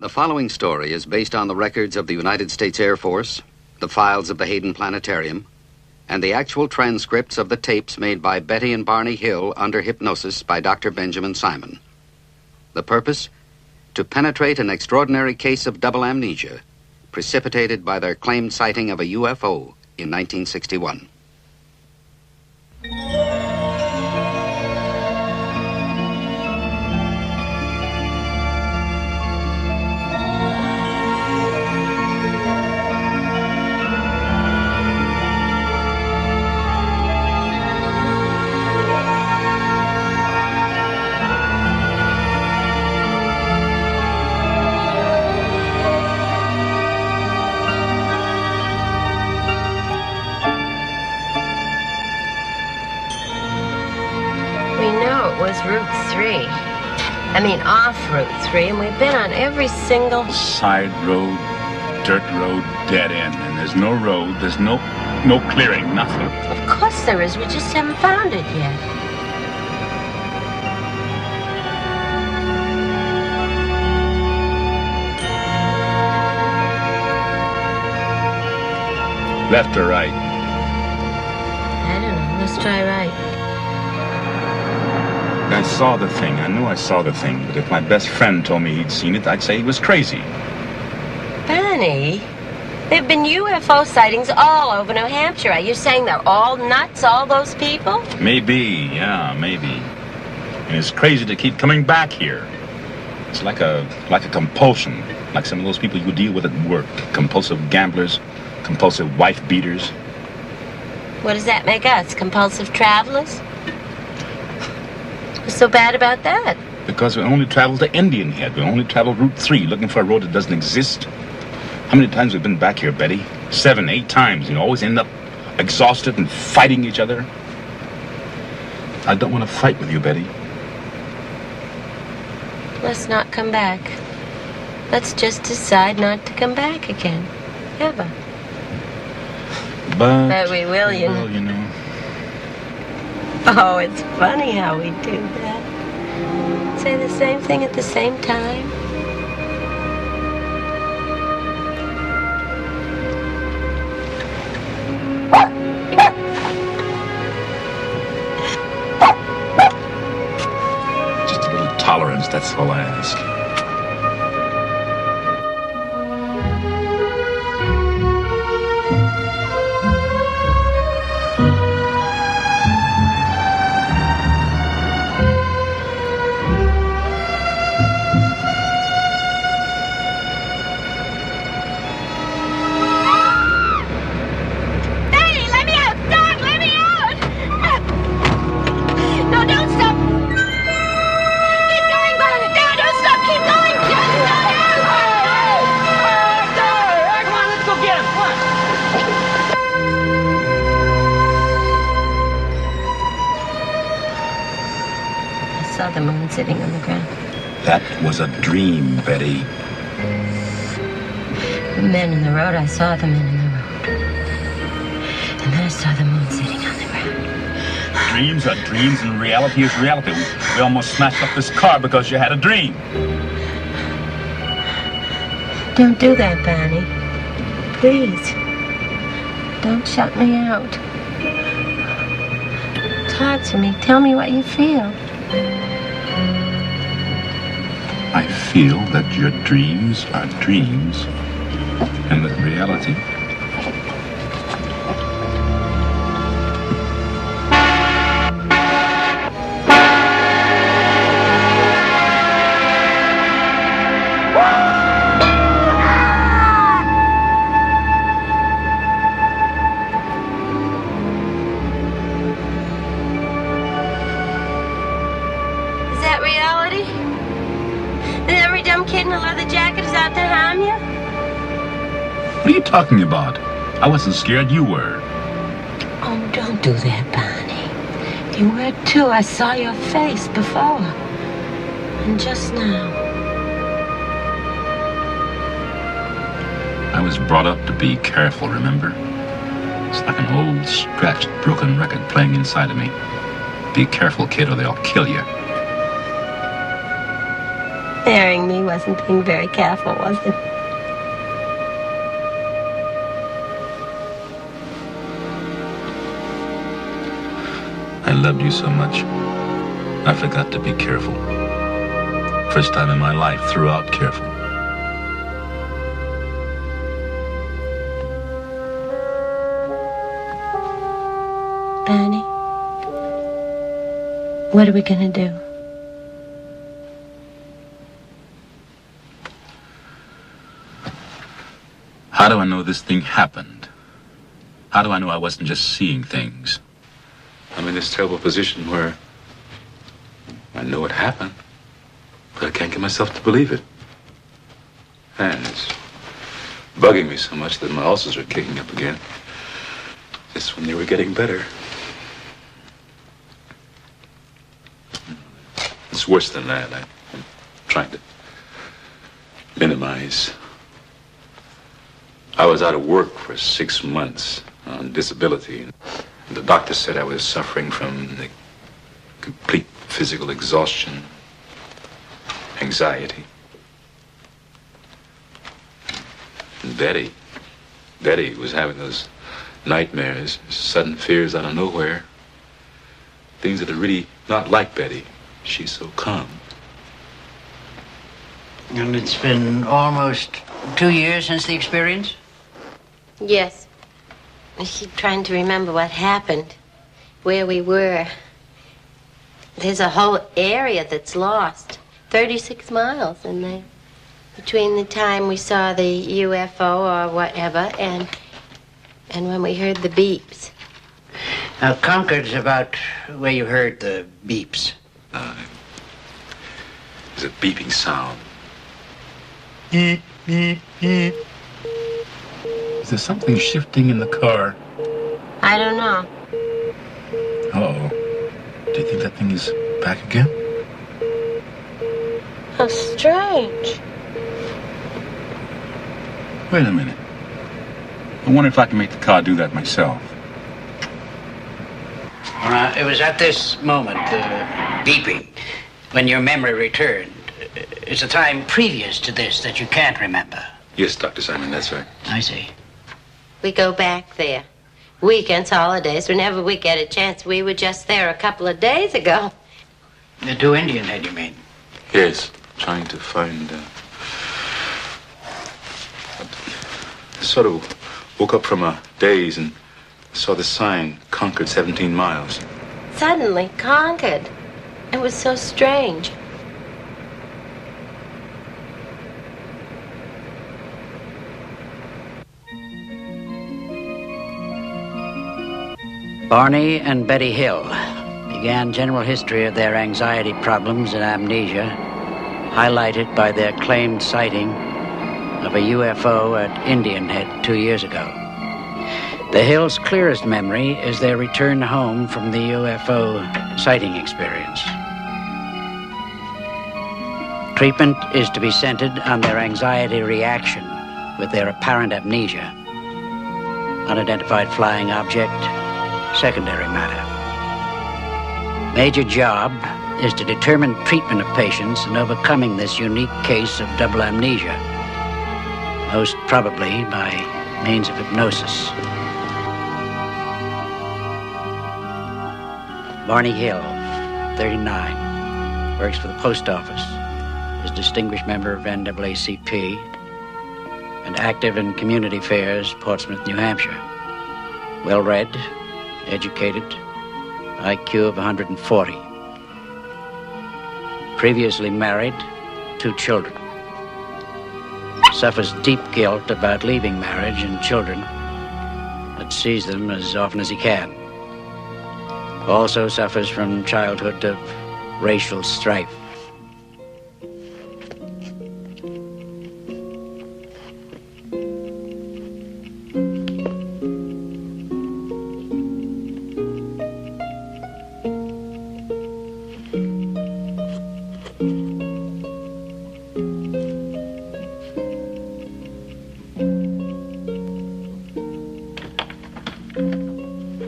The following story is based on the records of the United States Air Force, the files of the Hayden Planetarium, and the actual transcripts of the tapes made by Betty and Barney Hill under hypnosis by Dr. Benjamin Simon. The purpose? To penetrate an extraordinary case of double amnesia precipitated by their claimed sighting of a UFO in 1961. Route 3. I mean, off Route 3, and we've been on every single... Side road, dirt road, dead end, and there's no road, there's no clearing, nothing. Of course there is, we just haven't found it yet. Left or right? I don't know, let's try right. I saw the thing. I knew I saw the thing. But if my best friend told me he'd seen it, I'd say he was crazy. Benny, there have been UFO sightings all over New Hampshire. Are you saying they're all nuts, all those people? Maybe, yeah, maybe. And it's crazy to keep coming back here. It's like a compulsion. Like some of those people you deal with at work. Compulsive gamblers, compulsive wife beaters. What does that make us? Compulsive travelers? What's so bad about that? Because we only travel to Indian Head. We only travel Route 3, looking for a road that doesn't exist. How many times have we been back here, Betty? 7, 8 times. You always end up exhausted and fighting each other. I don't want to fight with you, Betty. Let's not come back. Let's just decide not to come back again. Ever. But we will, you know. Well, you know. Oh, it's funny how we do that. Say the same thing at the same time. Just a little tolerance, that's all I ask. The moon sitting on the ground. That was a dream, Betty. The men in the road, I saw the men in the road. And then I saw the moon sitting on the ground. Dreams are dreams and reality is reality. We almost smashed up this car because you had a dream. Don't do that, Barney. Please. Don't shut me out. Talk to me. Tell me what you feel. I feel that your dreams are dreams, and that reality What are you talking about? I wasn't scared, you were. Oh, don't do that, Barney. You were too. I saw your face before. And just now. I was brought up to be careful, remember? It's like an old, scratched, broken record playing inside of me. Be careful, kid, or they'll kill you. Sparing me wasn't being very careful, was it? I loved you so much, I forgot to be careful. First time in my life, throughout careful. Barney, what are we gonna do? How do I know this thing happened? How do I know I wasn't just seeing things? I'm in this terrible position where I know it happened, but I can't get myself to believe it. And it's bugging me so much that my ulcers are kicking up again. Just when they were getting better. It's worse than that. I'm trying to minimize. I was out of work for 6 months on disability. The doctor said I was suffering from the complete physical exhaustion, anxiety. And Betty was having those nightmares, sudden fears out of nowhere. Things that are really not like Betty. She's so calm. And it's been almost 2 years since the experience? Yes. I keep trying to remember what happened, where we were. There's a whole area that's lost. 36 miles in there. Between the time we saw the UFO or whatever and when we heard the beeps. Now, Concord's about where you heard the beeps. There's a beeping sound. Beep, beep, beep. Is there something shifting in the car? I don't know. Uh-oh. Do you think that thing is back again? How strange. Wait a minute. I wonder if I can make the car do that myself. It was at this moment, the beeping, when your memory returned. It's a time previous to this that you can't remember. Yes, Dr. Simon, that's right. I see. We go back there. Weekends, holidays, whenever we get a chance. We were just there a couple of days ago. The 2 Indian head, you mean? Yes, trying to find... I sort of woke up from a daze and saw the sign, Concord 17 miles. Suddenly, Concord. It was so strange. Barney and Betty Hill began general history of their anxiety problems and amnesia, highlighted by their claimed sighting of a UFO at Indian Head 2 years ago. The Hills' clearest memory is their return home from the UFO sighting experience. Treatment is to be centered on their anxiety reaction with their apparent amnesia. Unidentified flying object, secondary matter. Major job is to determine treatment of patients in overcoming this unique case of double amnesia, most probably by means of hypnosis. Barney Hill, 39, works for the post office, is distinguished member of NAACP, and active in community affairs, Portsmouth, New Hampshire. Well-read, educated, IQ of 140. Previously married, 2 children. Suffers deep guilt about leaving marriage and children, but sees them as often as he can. Also suffers from childhood of racial strife.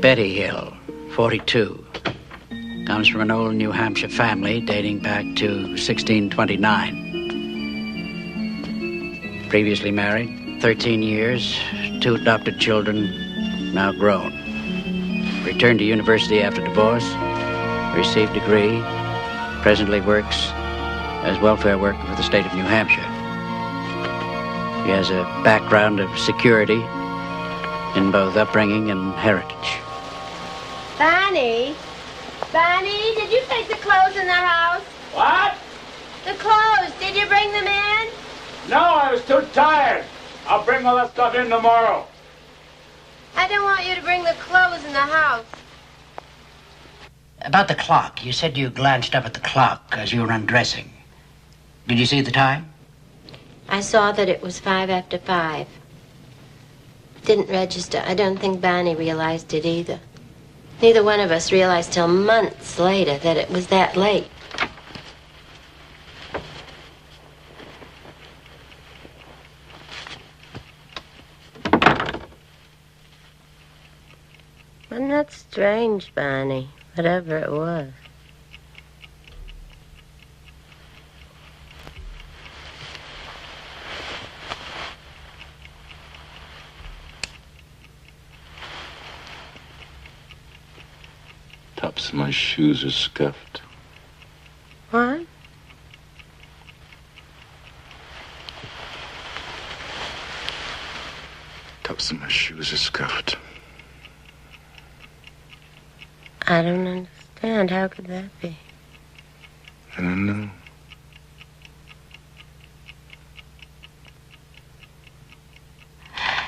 Betty Hill, 42, comes from an old New Hampshire family dating back to 1629. Previously married, 13 years, 2 adopted children, now grown. Returned to university after divorce, received degree, presently works as welfare worker for the state of New Hampshire. He has a background of security in both upbringing and heritage. Barney? Barney, did you take the clothes in the house? What? The clothes, did you bring them in? No, I was too tired. I'll bring all that stuff in tomorrow. I don't want you to bring the clothes in the house. About the clock, you said you glanced up at the clock as you were undressing. Did you see the time? I saw that it was 5 after 5. Didn't register. I don't think Barney realized it either. Neither one of us realized till months later that it was that late. Wasn't that strange, Barney? Whatever it was. Tops of my shoes are scuffed. What? Tops of my shoes are scuffed. I don't understand. How could that be? I don't know.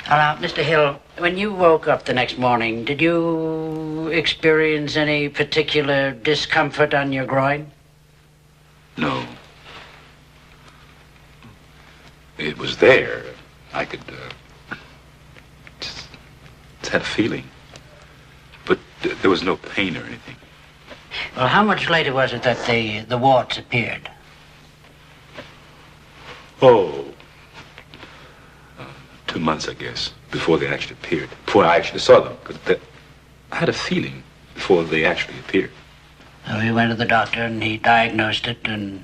Now, Mr. Hill, when you woke up the next morning, did you experience any particular discomfort on your groin? No. It was there. I could, just had a feeling. But there was no pain or anything. Well, how much later was it that the warts appeared? Oh. 2 months, I guess, before they actually appeared. Before I actually saw them. Because I had a feeling before they actually appeared. So he went to the doctor and he diagnosed it, and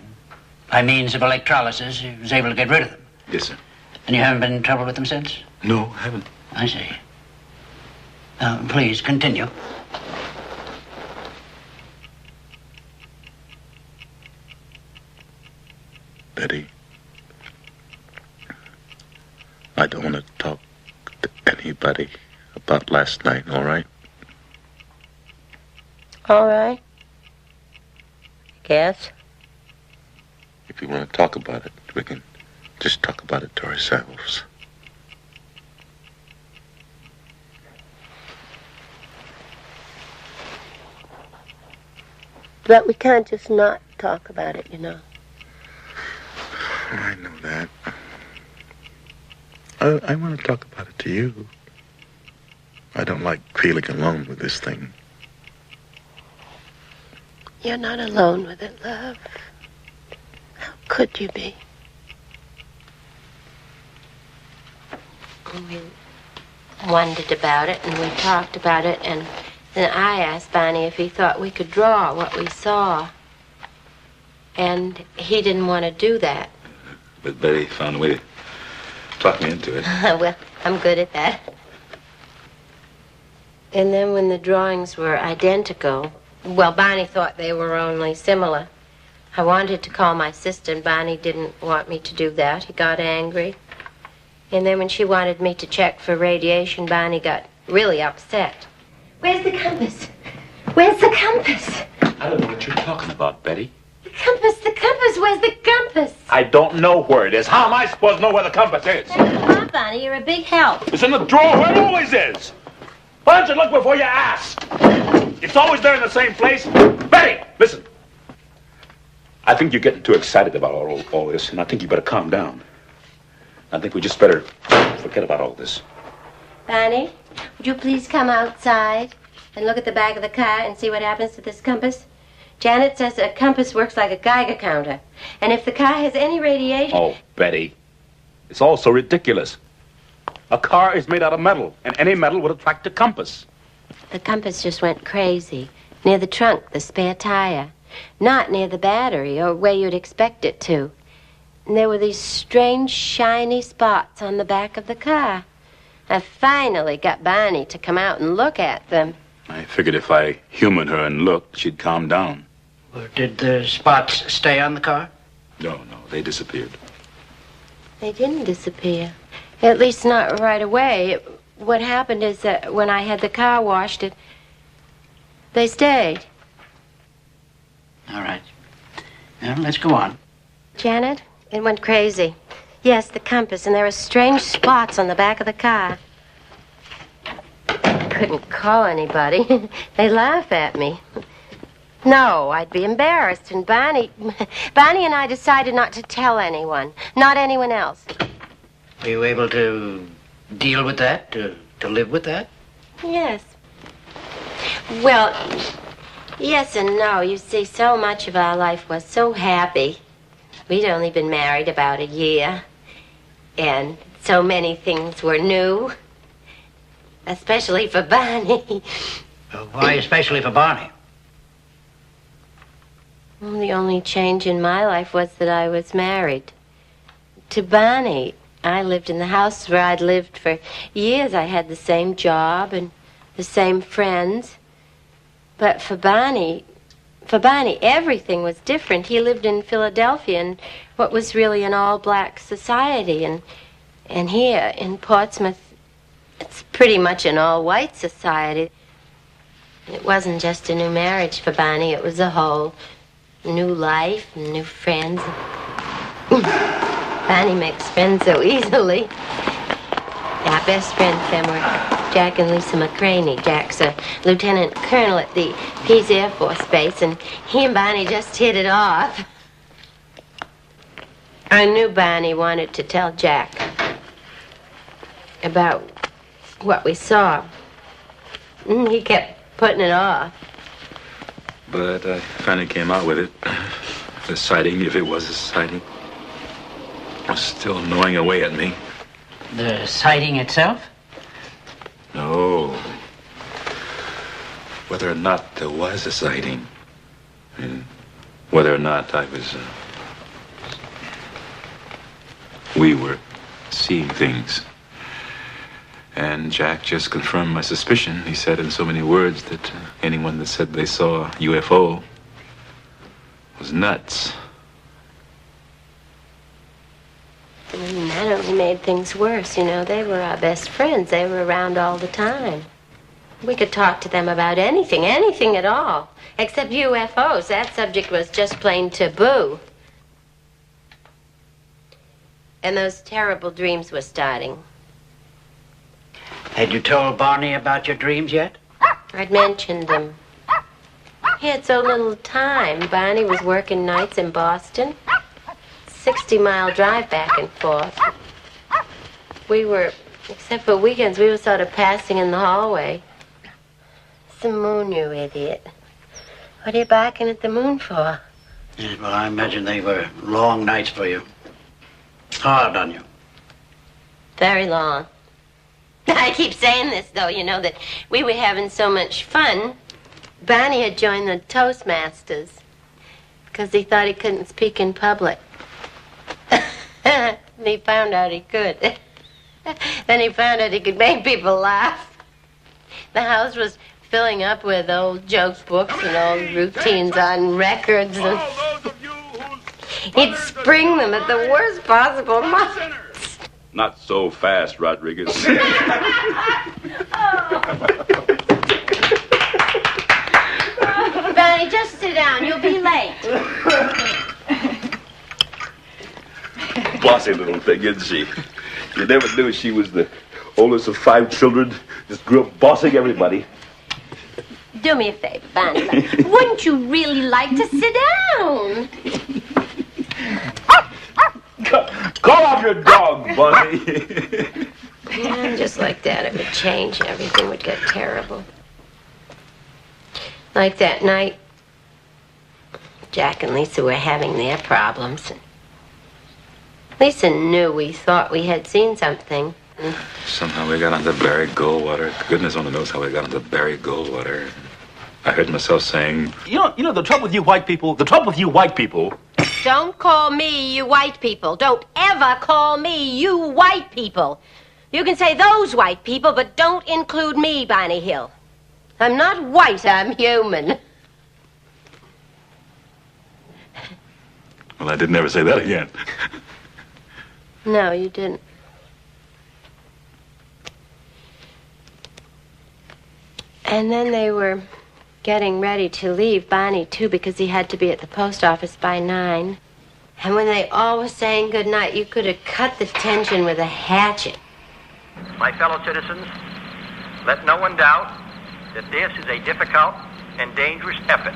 by means of electrolysis, he was able to get rid of them. Yes, sir. And you haven't been in trouble with them since? No, I haven't. I see. Please, continue. Betty, I don't want to talk to anybody about last night, all right? All right. Guess. If you want to talk about it, we can just talk about it to ourselves. But we can't just not talk about it, you know. I know that. I want to talk about it to you. I don't like feeling alone with this thing. You're not alone with it, love. How could you be? We wondered about it, and we talked about it, and then I asked Barney if he thought we could draw what we saw. And he didn't want to do that. But Betty found a way to talk me into it. Well, I'm good at that. And then when the drawings were identical, well, Barney thought they were only similar. I wanted to call my sister, and Barney didn't want me to do that. He got angry. And then when she wanted me to check for radiation, Barney got really upset. Where's the compass? Where's the compass? I don't know what you're talking about, Betty. The compass, where's the compass? I don't know where it is. How am I supposed to know where the compass is? Come on, Barney, you're a big help. It's in the drawer where it always is. Why don't you look before you ask? It's always there in the same place. Betty, listen. I think you're getting too excited about all this, and I think you better calm down. I think we just better forget about all this. Barney, would you please come outside and look at the back of the car and see what happens to this compass? Janet says a compass works like a Geiger counter. And if the car has any radiation... Oh, Betty. It's all so ridiculous. A car is made out of metal, and any metal would attract a compass. The compass just went crazy. Near the trunk, the spare tire. Not near the battery, or where you'd expect it to. And there were these strange, shiny spots on the back of the car. I finally got Barney to come out and look at them. I figured if I humored her and looked, she'd calm down. Well, did the spots stay on the car? No, they disappeared. They didn't disappear. At least not right away. What happened is that when I had the car washed, they stayed. All right. Now, let's go on. Janet, it went crazy. Yes, the compass, and there are strange spots on the back of the car. I couldn't call anybody. They laugh at me. No, I'd be embarrassed, and Barney and I decided not to tell anyone, not anyone else. Were you able to deal with that, to live with that? Yes. Well, yes and no. You see, so much of our life was so happy. We'd only been married about a year, and so many things were new, especially for Barney. Why especially for Barney? Well, the only change in my life was that I was married to Barney. I lived in the house where I'd lived for years. I had the same job and the same friends. But for Barney, everything was different. He lived in Philadelphia in what was really an all-black society. And here in Portsmouth, it's pretty much an all-white society. It wasn't just a new marriage for Barney. It was a whole new life, new friends. Barney makes friends so easily. Our best friends then were Jack and Lisa McCraney. Jack's a lieutenant colonel at the Pease Air Force Base, and he and Barney just hit it off. I knew Barney wanted to tell Jack about what we saw. He kept putting it off. But I finally came out with it. The sighting, if it was a sighting, was still gnawing away at me. The sighting itself? No. Whether or not there was a sighting, and whether or not we were seeing things. And Jack just confirmed my suspicion. He said in so many words that anyone that said they saw a UFO was nuts. And that only made things worse, you know. They were our best friends. They were around all the time. We could talk to them about anything at all, except UFOs. That subject was just plain taboo. And those terrible dreams were starting. Had you told Barney about your dreams yet? I'd mentioned them. He had so little time. Barney was working nights in Boston. 60-mile drive back and forth. We were, except for weekends, we were sort of passing in the hallway. It's the moon, you idiot. What are you barking at the moon for? Yes, well, I imagine they were long nights for you. Hard on you. Very long. I keep saying this, though, you know, that we were having so much fun. Barney had joined the Toastmasters because he thought he couldn't speak in public. And he found out he could. Then he found out he could make people laugh. The house was filling up with old joke books and old routines on records. And he'd spring them at the worst possible moments. Not so fast, Rodriguez. Barney, just sit down. You'll be late. Bossy little thing, isn't she? You never knew she was the oldest of 5 children. Just grew up bossing everybody. Do me a favor, Barney. Wouldn't you really like to sit down? Call out your dog, Bonnie. Yeah, just like that, it would change. Everything would get terrible. Like that night, Jack and Lisa were having their problems. Lisa knew we thought we had seen something. Somehow we got onto buried Goldwater. Goodness only knows how we got onto buried Goldwater. I heard myself saying, You know, the trouble with you white people Don't call me you white people. Don't ever call me you white people. You can say those white people, but don't include me, Barney Hill. I'm not white, I'm human. Well, I didn't ever say that again. No, you didn't. And then they were getting ready to leave, Barney, too, because he had to be at the post office by 9. And when they all were saying goodnight, you could have cut the tension with a hatchet. My fellow citizens, let no one doubt that this is a difficult and dangerous effort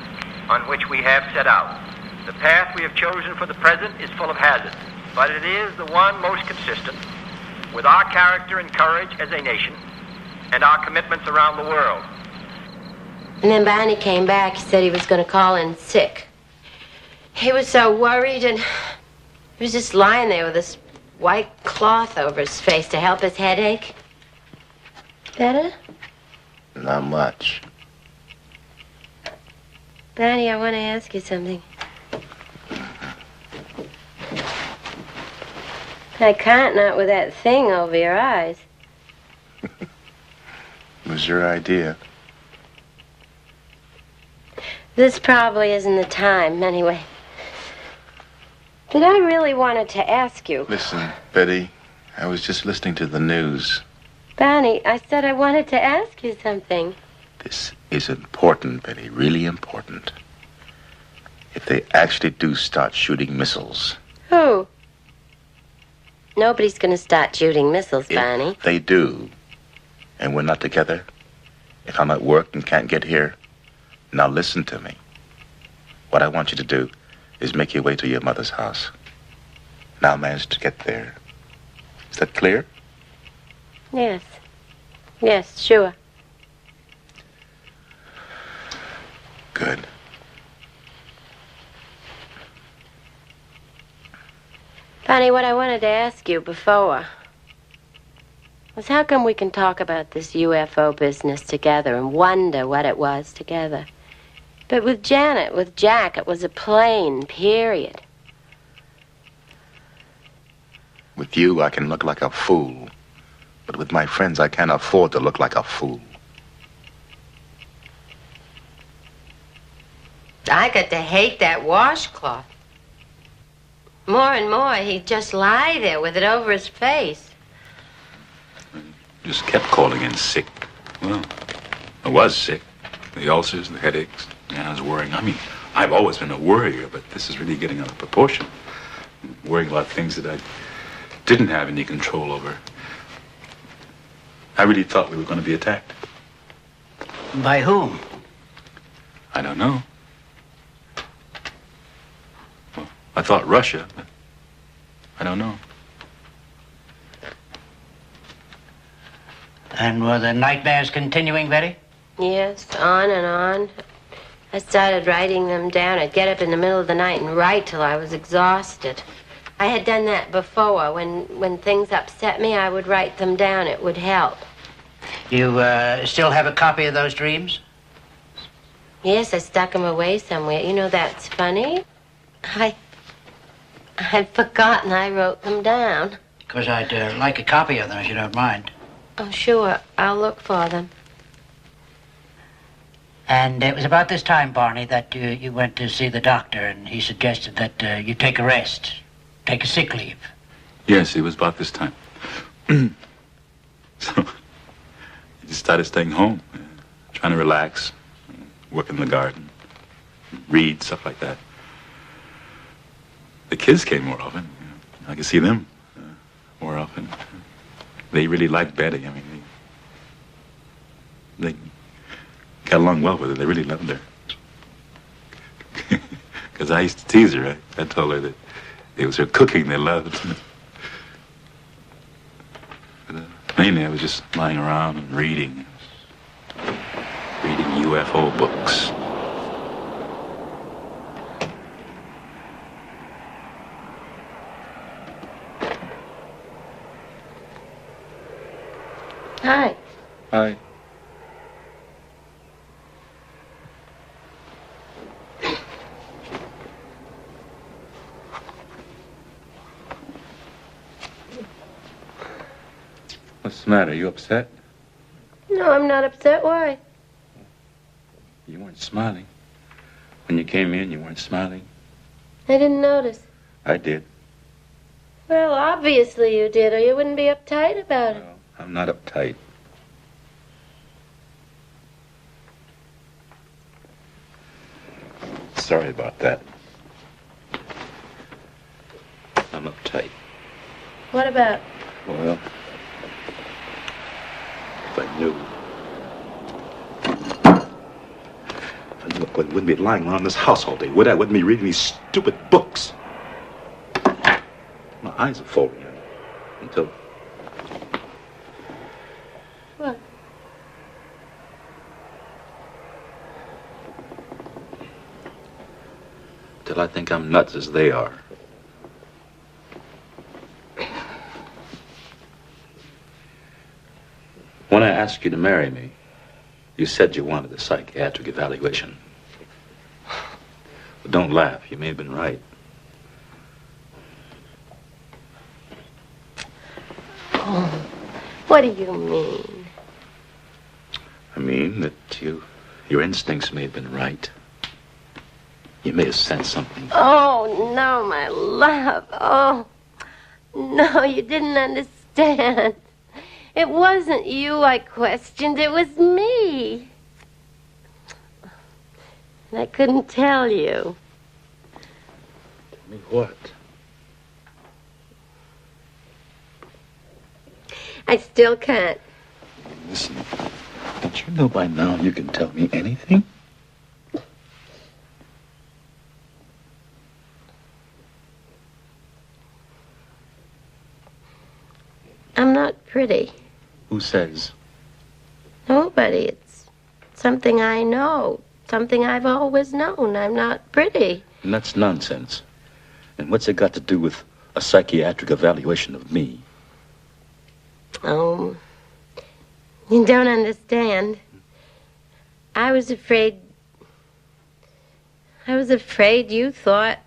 on which we have set out. The path we have chosen for the present is full of hazards, but it is the one most consistent with our character and courage as a nation and our commitments around the world. And then Barney came back. He said he was going to call in sick. He was so worried, and he was just lying there with this white cloth over his face to help his headache. Better? Not much. Barney, I want to ask you something. I can't, not with that thing over your eyes. It was your idea. This probably isn't the time, anyway. But I really wanted to ask you. Listen, Betty, I was just listening to the news. Barney, I said I wanted to ask you something. This is important, Betty, really important. If they actually do start shooting missiles. Who? Nobody's going to start shooting missiles, Barney. If they do, and we're not together, if I'm at work and can't get here, now listen to me. What I want you to do is make your way to your mother's house. Now manage to get there. Is that clear? Yes. Yes, sure. Good. Barney, what I wanted to ask you before was how come we can talk about this UFO business together and wonder what it was together? But with Janet, with Jack, it was a plane, period. With you, I can look like a fool. But with my friends, I can't afford to look like a fool. I got to hate that washcloth. More and more, he'd just lie there with it over his face. Just kept calling in sick. Well, I was sick. The ulcers, the headaches. Yeah, I was worrying. I mean, I've always been a worrier, but this is really getting out of proportion. Worrying about things that I didn't have any control over. I really thought we were going to be attacked. By whom? I don't know. Well, I thought Russia, but I don't know. And were the nightmares continuing, Betty? Yes, on and on. I started writing them down. I'd get up in the middle of the night and write till I was exhausted. I had done that before. When things upset me, I would write them down. It would help. You still have a copy of those dreams? Yes, I stuck them away somewhere. You know, that's funny. I'd forgotten I wrote them down. Because I'd like a copy of them, if you don't mind. Oh, sure. I'll look for them. And it was about this time, Barney, that you went to see the doctor, and he suggested that you take a rest, take a sick leave. Yes, it was about this time. So, I just started staying home, trying to relax, work in the garden, read, stuff like that. The kids came more often. I could see them more often. They really liked Betty. I mean, they got along well with her. They really loved her. Because I used to tease her. I told her that it was her cooking they loved. But, mainly I was just lying around and reading UFO books. Hi. Hi. What's the matter? You upset? No, I'm not upset. Why? You weren't smiling. When you came in, you weren't smiling. I didn't notice. I did. Well, obviously you did, or you wouldn't be uptight about it. Well, I'm not uptight. Sorry about that. I'm uptight. What about? Well, if I knew I wouldn't be lying around this house all day, would I? Wouldn't be reading these stupid books. My eyes are folding in until... What? Till I think I'm nuts as they are. When I asked you to marry me, you said you wanted a psychiatric evaluation. But don't laugh, you may have been right. Oh, what do you mean? I mean that your instincts may have been right. You may have sensed something. Oh, no, my love. Oh, no, you didn't understand. It wasn't you I questioned, it was me. And I couldn't tell you. Tell me what? I still can't. Listen, don't you know by now you can tell me anything? I'm not pretty. Who says? Nobody. It's something I know. Something I've always known. I'm not pretty. And that's nonsense. And what's it got to do with a psychiatric evaluation of me? Oh, you don't understand. I was afraid you thought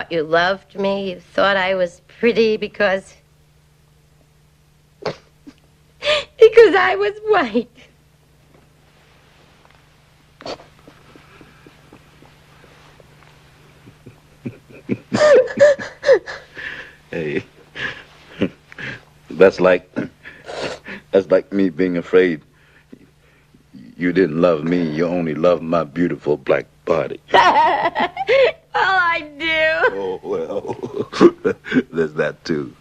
you loved me. You thought I was pretty because I was white. Hey, that's like me being afraid you didn't love me. You only loved my beautiful black body. Well, I do. Oh, well, there's that too.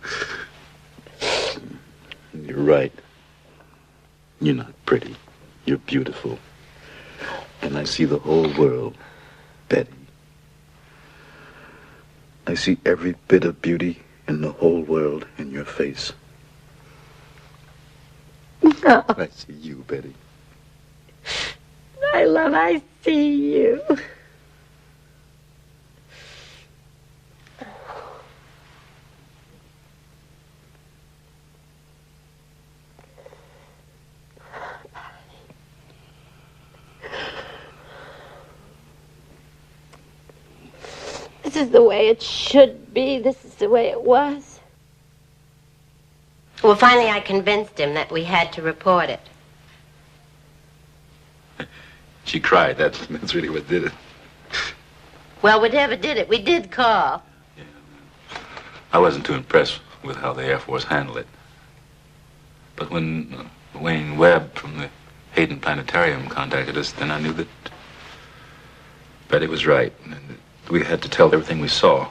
You're right. You're not pretty. You're beautiful. And I see the whole world, Betty. I see every bit of beauty in the whole world in your face. No. I see you, Betty. I see you. This is the way it should be. This is the way it was. Well, finally I convinced him that we had to report it. She cried. That's really what did it. Well, whatever did it, we did call. Yeah. I wasn't too impressed with how the Air Force handled it. But when Wayne Webb from the Hayden Planetarium contacted us, then I knew that Betty was right. And that we had to tell everything we saw.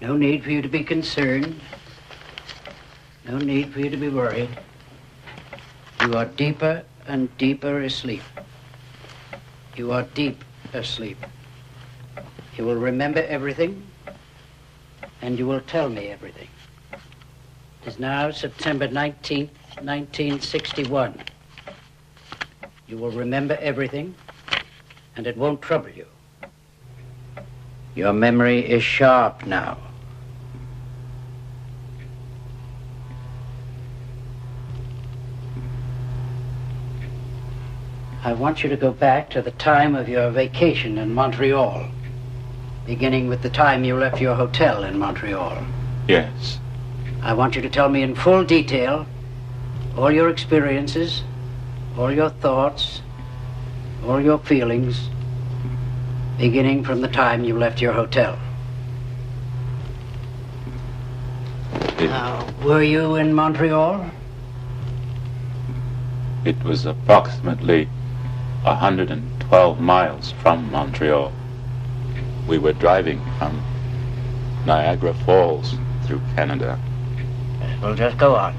No need for you to be concerned. No need for you to be worried. You are deeper and deeper asleep. You are deep asleep. You will remember everything, and you will tell me everything. It is now September 19th, 1961. You will remember everything, and it won't trouble you. Your memory is sharp now. I want you to go back to the time of your vacation in Montreal, beginning with the time you left your hotel in Montreal. Yes. I want you to tell me in full detail all your experiences, all your thoughts, all your feelings, beginning from the time you left your hotel. Now, were you in Montreal? It was approximately 112 miles from Montreal. We were driving from Niagara Falls through Canada. Well, just go on.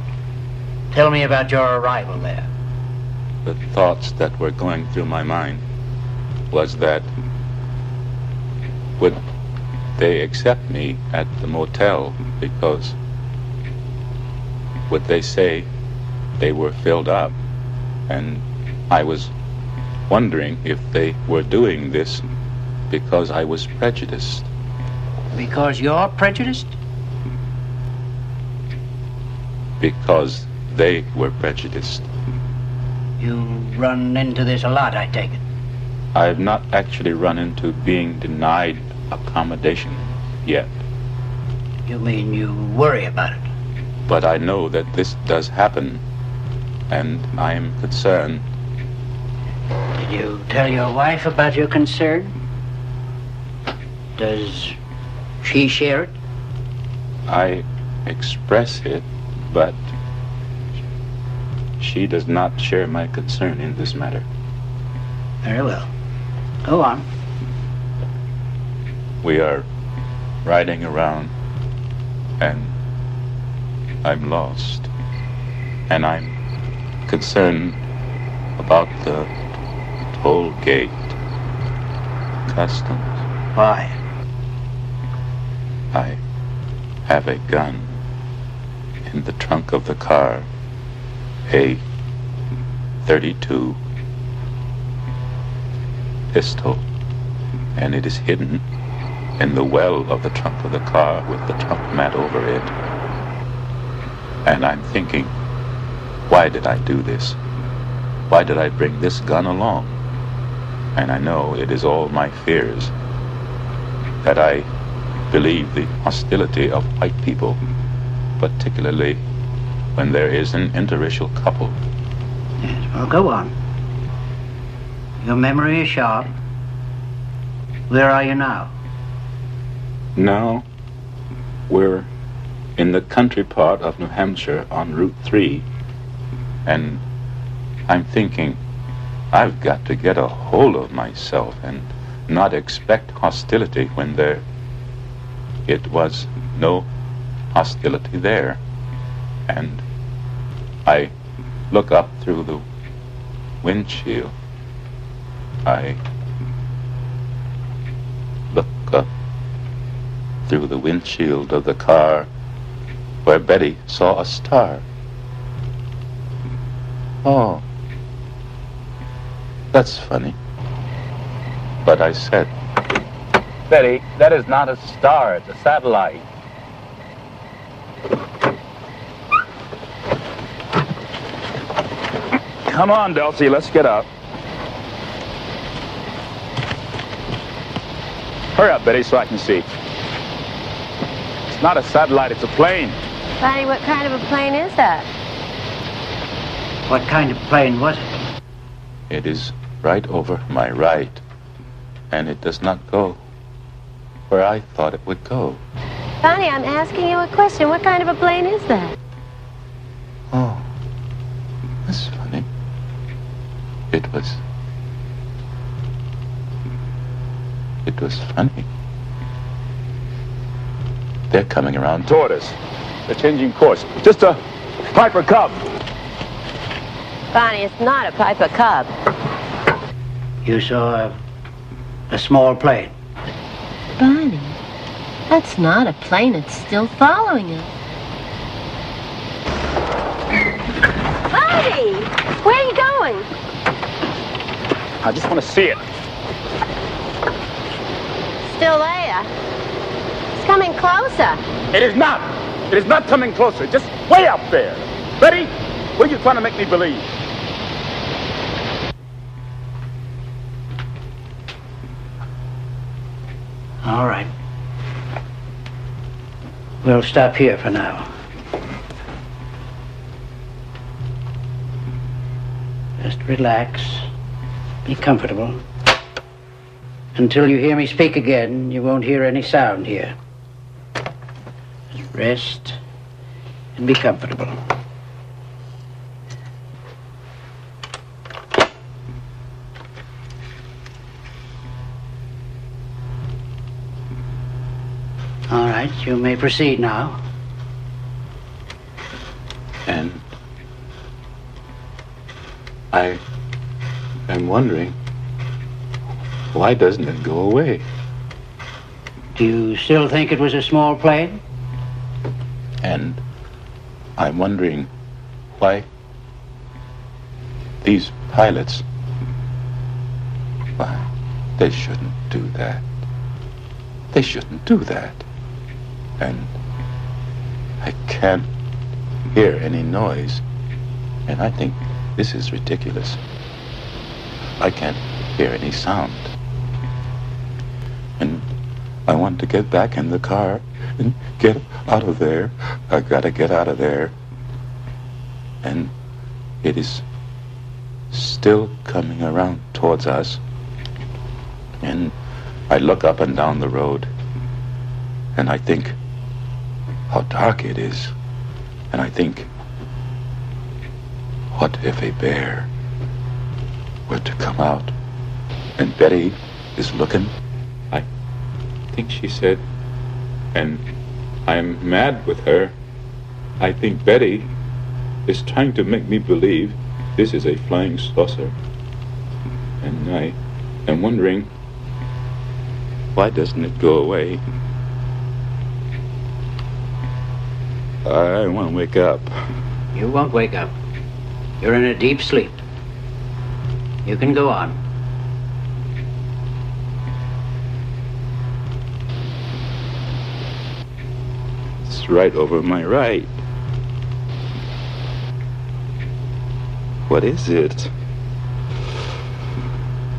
Tell me about your arrival there. The thoughts that were going through my mind was that would they accept me at the motel, because would they say they were filled up? And I was wondering if they were doing this because I was prejudiced. Because you're prejudiced? Because they were prejudiced. You run into this a lot, I take it. I have not actually run into being denied accommodation yet. You mean you worry about it? But I know that this does happen, and I am concerned. Did you tell your wife about your concern? Does she share it? I express it, but she does not share my concern in this matter. Very well. Go on. We are riding around, and I'm lost. And I'm concerned about the toll gate, customs. Why? I have a gun in the trunk of the car, a .32 pistol, and it is hidden in the well of the trunk of the car with the trunk mat over it. And I'm thinking, why did I do this? Why did I bring this gun along? And I know it is all my fears, that I believe the hostility of white people, particularly when there is an interracial couple. Yes, well, go on. Your memory is sharp. Where are you now? Now, we're in the country part of New Hampshire on Route 3, and I'm thinking, I've got to get a hold of myself and not expect hostility when it was no hostility there. And I look up through the windshield. I look up through the windshield of the car where Betty saw a star. Oh, that's funny. But I said, Betty, that is not a star, it's a satellite. Come on, Dulcie, let's get up. Hurry up, Betty, so I can see. It's not a satellite, it's a plane. Barney, what kind of a plane is that? What kind of plane was it? It is right over my right, and it does not go where I thought it would go. Barney, I'm asking you a question. What kind of a plane is that? Oh, that's funny. It was funny. They're coming around toward us. They're changing course. Just a Piper Cub. Barney, it's not a Piper Cub. You saw a small plane. Barney, that's not a plane. It's still following us. Barney, where are you going? I just want to see it. Still there. It's coming closer. It is not. It is not coming closer. Just way up there. Betty, what are you trying to make me believe? All right. We'll stop here for now. Just relax. Be comfortable. Until you hear me speak again, you won't hear any sound here. Just rest and be comfortable. All right, you may proceed now. And I am wondering, why doesn't it go away? Do you still think it was a small plane? And I'm wondering why these pilots, why, they shouldn't do that. They shouldn't do that. And I can't hear any noise. And I think this is ridiculous. I can't hear any sound. And I want to get back in the car and get out of there. I gotta get out of there. And it is still coming around towards us. And I look up and down the road, and I think how dark it is. And I think, what if a bear were to come out? And Betty is looking. I think she said, and I'm mad with her. I think Betty is trying to make me believe this is a flying saucer. And I am wondering, why doesn't it go away? I want to wake up. You won't wake up. You're in a deep sleep. You can go on. It's right over my right. What is it?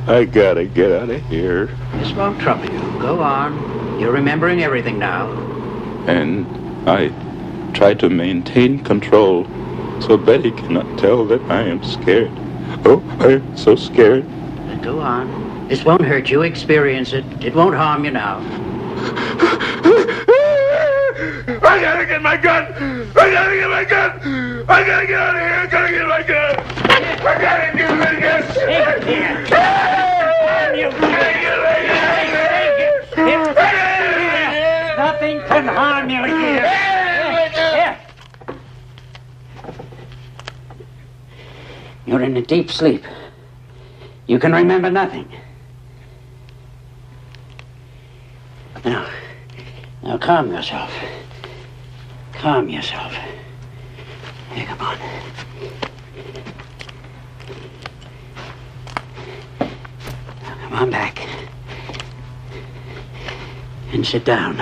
I gotta get out of here. This won't trouble you. Go on. You're remembering everything now. And I try to maintain control so Betty cannot tell that I am scared. Oh, I am so scared. Go on. This won't hurt you. Experience it. It won't harm you now. I gotta get my gun! I gotta get my gun! I gotta get out of here! I gotta get my gun! I gotta get my gun! Take it. Nothing can harm you here. You're in a deep sleep. You can remember nothing. Now calm yourself. Calm yourself. Here, come on. Now come on back. And sit down.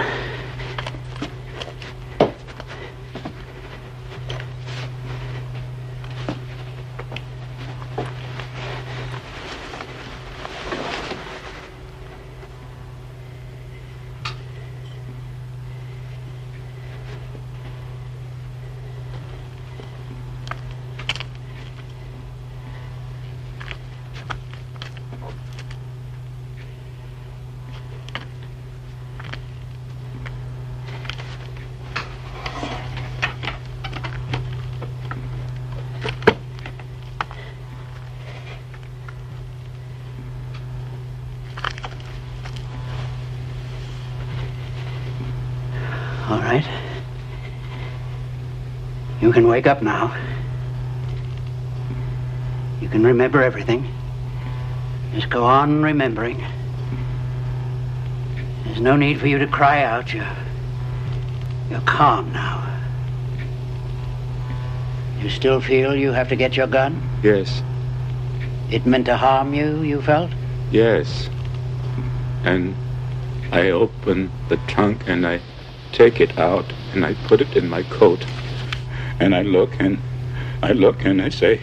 All right. You can wake up now. You can remember everything. Just go on remembering. There's no need for you to cry out. You're calm now. You still feel you have to get your gun? Yes. It meant to harm you, you felt? Yes. And I open the trunk and I take it out and I put it in my coat. And I look and I say,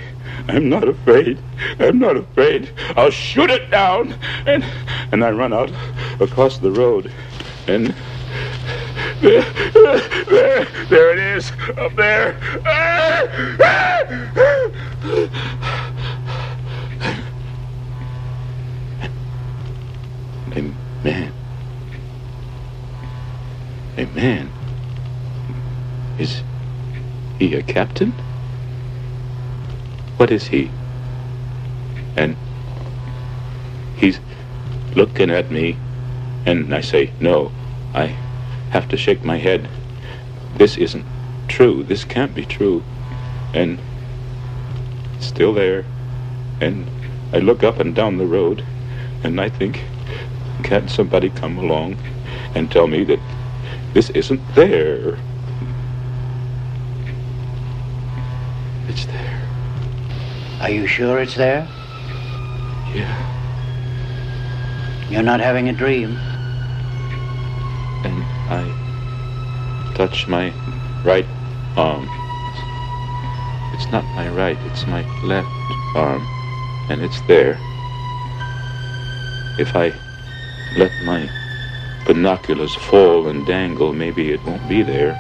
I'm not afraid. I'm not afraid. I'll shoot it down. And I run out across the road. And there it is, up there. A man. Is he a captain? What is he? And he's looking at me, and I say, no, I have to shake my head. This isn't true. This can't be true. And it's still there. And I look up and down the road, and I think, can't somebody come along and tell me that this isn't there? It's there. Are you sure it's there? Yeah. You're not having a dream? And I touch my right arm. It's not my right, it's my left arm. And it's there. If I let my binoculars fall and dangle, maybe it won't be there.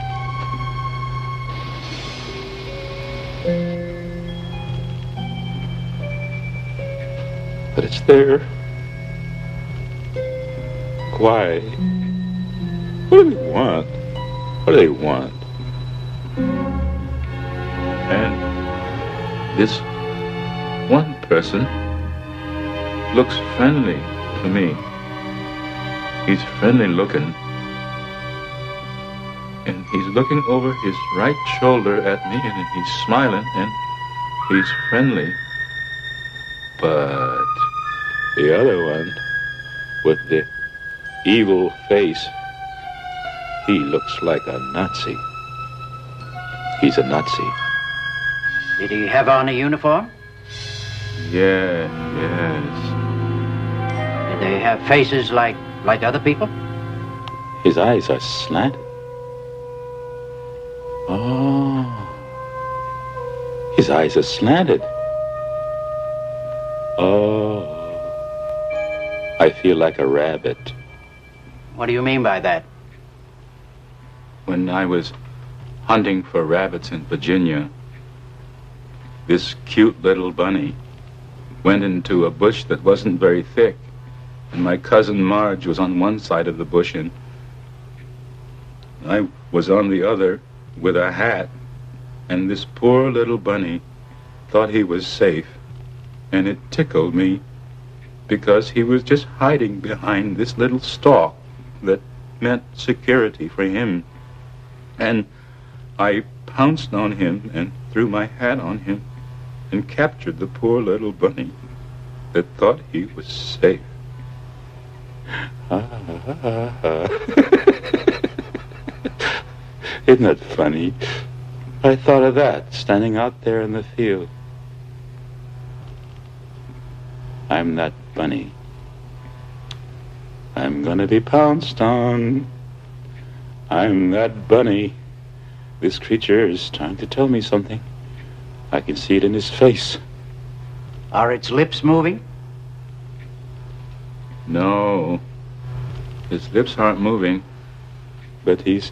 But it's there. Why? What do they want? What do they want? And this one person looks friendly to me. He's friendly looking. And he's looking over his right shoulder at me, and he's smiling, and he's friendly. But the other one, with the evil face, he looks like a Nazi. He's a Nazi. Did he have on a uniform? Yes. Did they have faces like other people? His eyes are slanted. Oh. His eyes are slanted. Oh. I feel like a rabbit. What do you mean by that? When I was hunting for rabbits in Virginia, this cute little bunny went into a bush that wasn't very thick, and my cousin Marge was on one side of the bush, and I was on the other with a hat, and this poor little bunny thought he was safe, and it tickled me because he was just hiding behind this little stalk that meant security for him. And I pounced on him and threw my hat on him and captured the poor little bunny that thought he was safe. Isn't that funny? I thought of that standing out there in the field. I'm that bunny. I'm gonna be pounced on. I'm that bunny. This creature is trying to tell me something. I can see it in his face. Are its lips moving? No. His lips aren't moving. But he's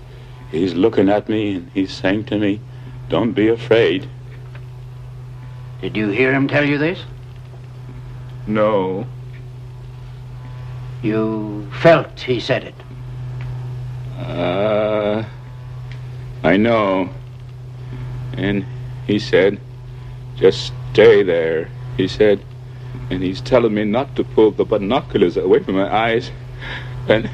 looking at me and he's saying to me, don't be afraid. Did you hear him tell you this? No. You felt he said it? I know. And he said, just stay there, he said. And he's telling me not to pull the binoculars away from my eyes. And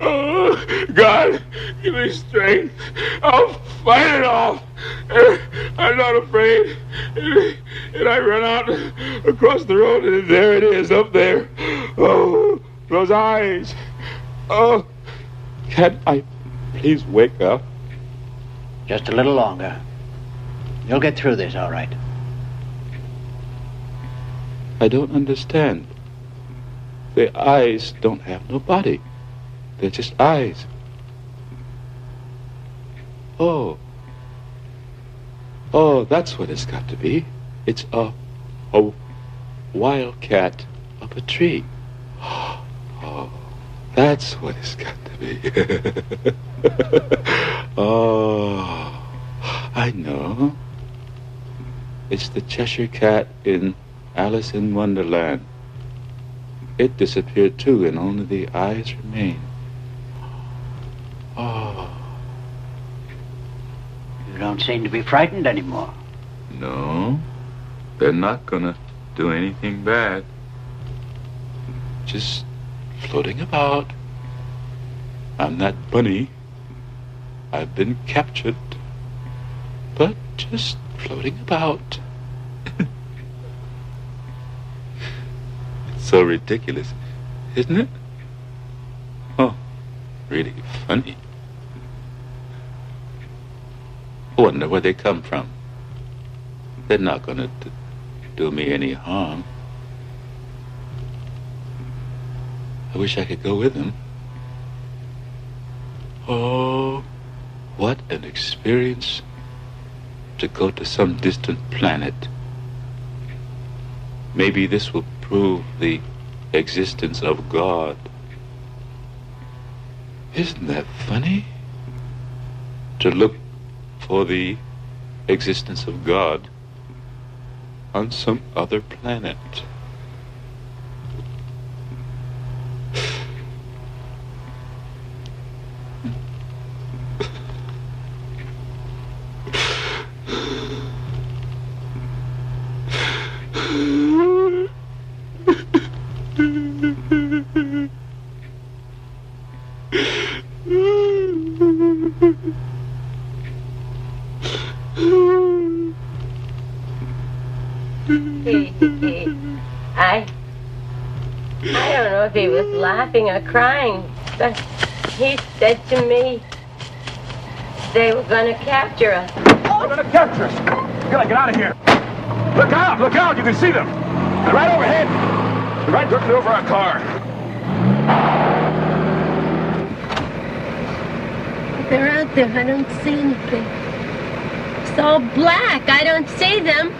oh, God, give me strength. I'll fight it off. I'm not afraid. And I run out across the road, and there it is, up there. Oh, those eyes. Oh, can I please wake up? Just a little longer. You'll get through this, all right. I don't understand. The eyes don't have no body. They're just eyes. Oh, that's what it's got to be. It's a wildcat up a tree. That's what it's got to be. Oh, I know. It's the Cheshire Cat in Alice in Wonderland. It disappeared too, and only the eyes remain. Oh. You don't seem to be frightened anymore. No, they're not gonna do anything bad. Just floating about. I'm that bunny. I've been captured, but just floating about. It's so ridiculous, isn't it? Oh, really funny. I wonder where they come from. They're not gonna do me any harm. I wish I could go with them. Oh, what an experience to go to some distant planet. Maybe this will prove the existence of God. Isn't that funny? To look for the existence of God on some other planet. I don't know if he was laughing or crying, but he said to me they were going to capture us. They're going to capture us. We gotta get out of here. Look out, you can see them. They're right overhead. They're right directly over our car. They're out there. I don't see anything. It's all black. I don't see them.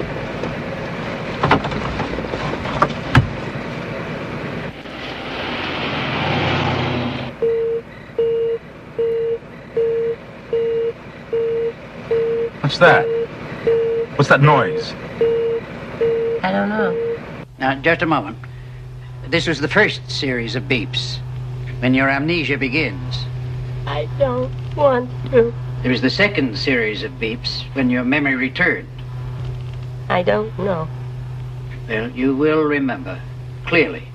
What's that? What's that noise? I don't know. Now, just a moment. This was the first series of beeps, when your amnesia begins. I don't want to. There was the second series of beeps, when your memory returned. I don't know. Well, you will remember, clearly.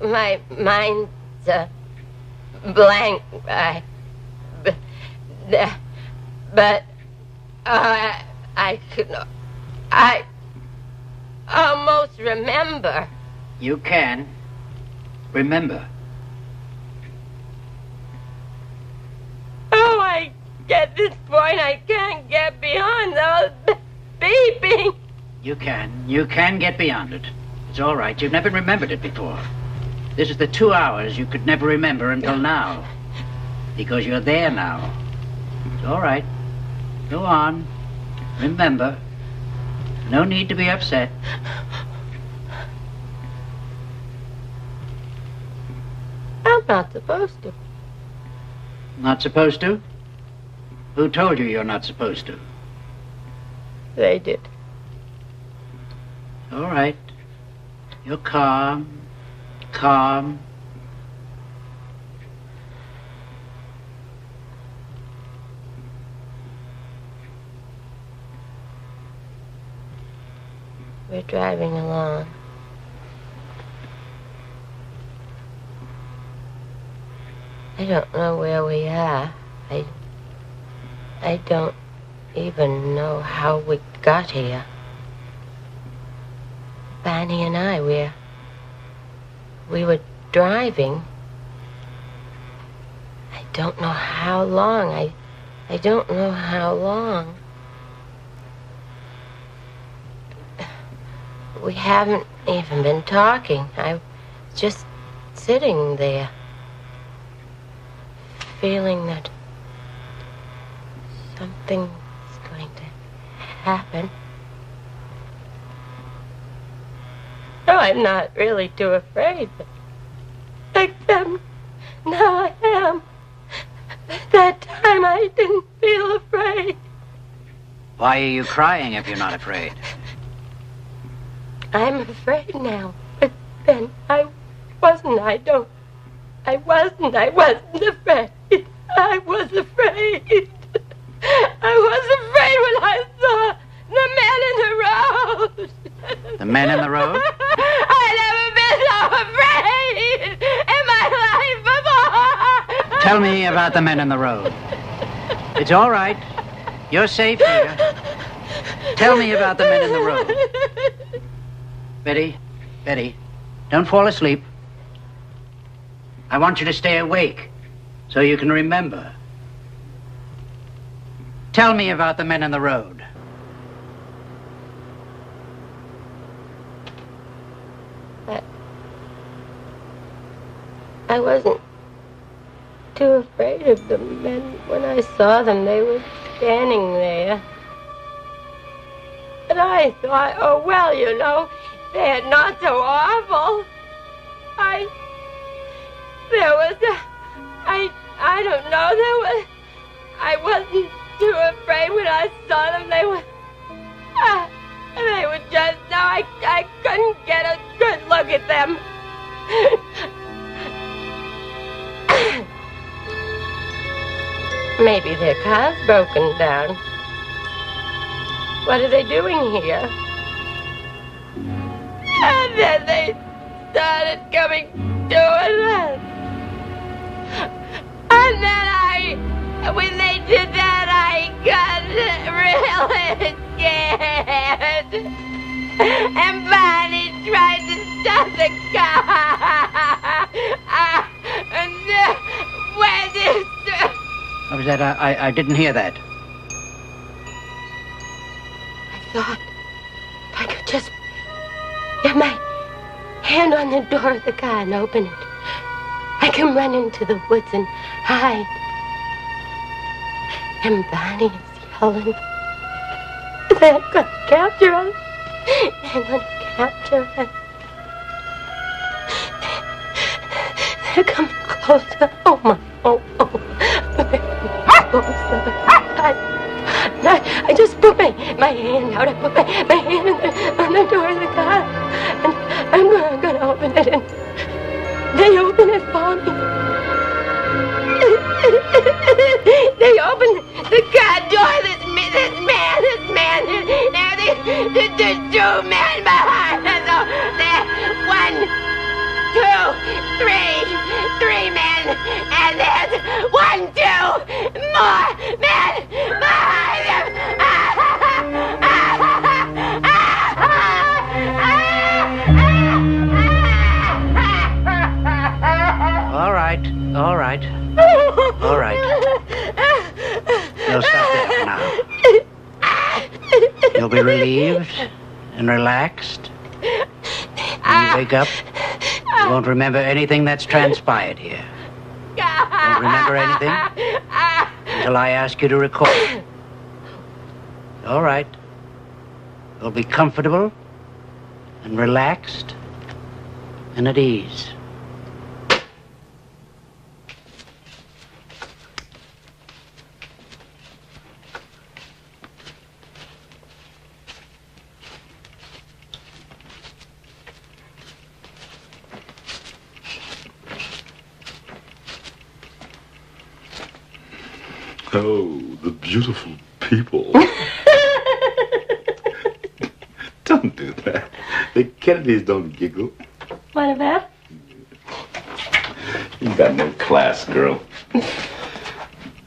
My mind's blank. I almost remember. You can remember. Oh, I get this point. I can't get beyond those beeping. You can get beyond it. It's all right. You've never remembered it before. This is the 2 hours you could never remember until now. Because you're there now. It's all right. Go on. Remember. No need to be upset. I'm not supposed to. Not supposed to? Who told you you're not supposed to? They did. All right. You're calm. Calm. We're driving along. I don't know where we are. I don't even know how we got here. Barney and I, we were driving. I don't know how long. I don't know how long. We haven't even been talking. I was just sitting there, feeling that something's going to happen. Now I'm not really too afraid. Except now I am. At that time I didn't feel afraid. Why are you crying if you're not afraid? I'm afraid now. But then I wasn't. I wasn't afraid. I was afraid. I was afraid when I saw the men in the road. The men in the road? I've never been so afraid in my life before. Tell me about the men in the road. It's all right. You're safe here. Tell me about the men in the road. Betty, don't fall asleep. I want you to stay awake so you can remember. Tell me about the men in the road. I wasn't too afraid of the men when I saw them. They were standing there. And I thought, oh, well, you know, they're not so awful. I don't know, I wasn't too afraid when I saw them. They were just, no, I couldn't get a good look at them. Maybe their car's broken down. What are they doing here? And then they started coming toward us. And then when they did that, I got really scared. And Barney tried to stop the car. And when this... What was that? I didn't hear that. I thought if I could just get my hand on the door of the car and open it, I can run into the woods and hide. And Barney is yelling. They're going to capture us. They're going to capture us. They're coming closer. Oh, my. Oh. I just put my hand out. I put my hand on the door of the car. And I'm going to open it. And they open it for me. They open the car door. This man. Now there's two men behind us. So there, 1, 2, 3 men. And there's 1, 2 more men behind them. All right. You'll stop there for now. You'll be relieved and relaxed. When you wake up, you won't remember anything that's transpired here. You won't remember anything until I ask you to recall. All right. You'll be comfortable and relaxed and at ease. Oh, the beautiful people. Don't do that. The Kennedys don't giggle. What about? You got no class, girl.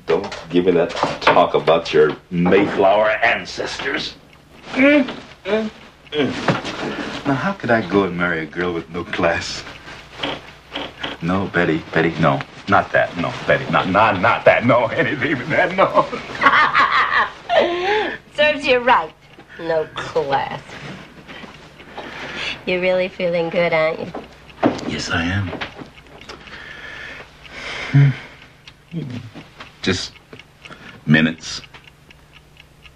Don't give me that talk about your Mayflower ancestors. Now, how could I go and marry a girl with no class? No, Betty, no. Not that, no, Betty, not that, no, anything but that, no. Serves you right. No class. You're really feeling good, aren't you? Yes, I am. Just minutes.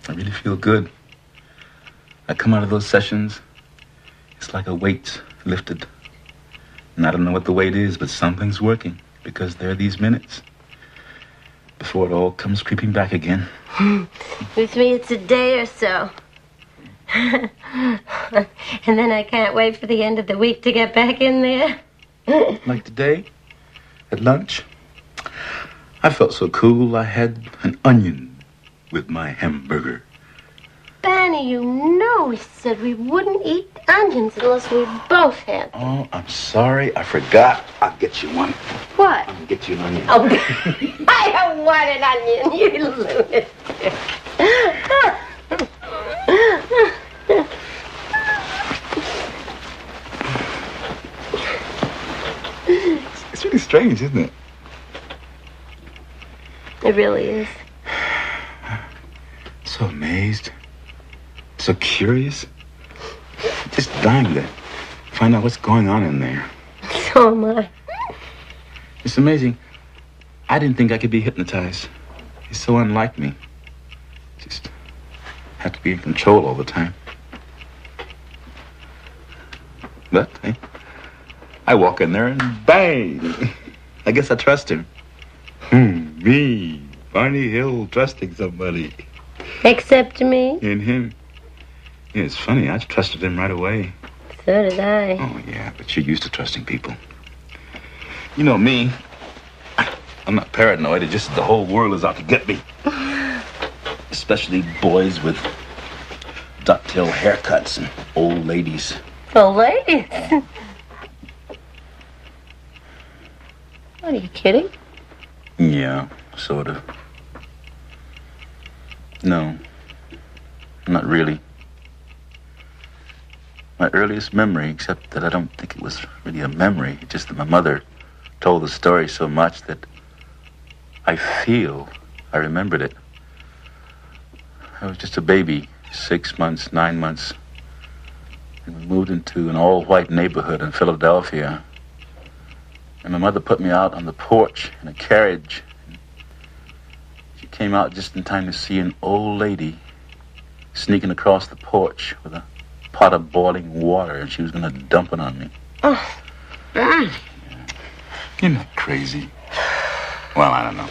I really feel good. I come out of those sessions, it's like a weight lifted. And I don't know what the weight is, but something's working, because there are these minutes before it all comes creeping back again. With me, it's a day or so. And then I can't wait for the end of the week to get back in there. Like today, at lunch, I felt so cool I had an onion with my hamburger. Barney, you know we said we wouldn't eat onions unless we both had them. Oh, I'm sorry. I forgot. I'll get you one. What? I'll get you an onion. Oh, I don't want an onion, you lunatic. It's really strange, isn't it? It really is. So amazed. So curious. Just dying to find out what's going on in there. So am I. It's amazing. I didn't think I could be hypnotized. It's so unlike me. Just have to be in control all the time. But hey, I walk in there and bang! I guess I trust him. Me, Barney Hill, trusting somebody. Except me? In him. Yeah, it's funny. I trusted him right away. So did I. Oh, yeah, but you're used to trusting people. You know me. I'm not paranoid. It's just the whole world is out to get me. Especially boys with ducktail haircuts and old ladies. Old ladies? What, are you kidding? Yeah, sort of. No, not really. My earliest memory, except that I don't think it was really a memory, just that my mother told the story so much that I feel I remembered it. I was just a baby, 6 months, 9 months, and we moved into an all-white neighborhood in Philadelphia. And my mother put me out on the porch in a carriage. She came out just in time to see an old lady sneaking across the porch with a pot of boiling water, and she was going to dump it on me. Oh. Yeah. You're not crazy. Well, I don't know.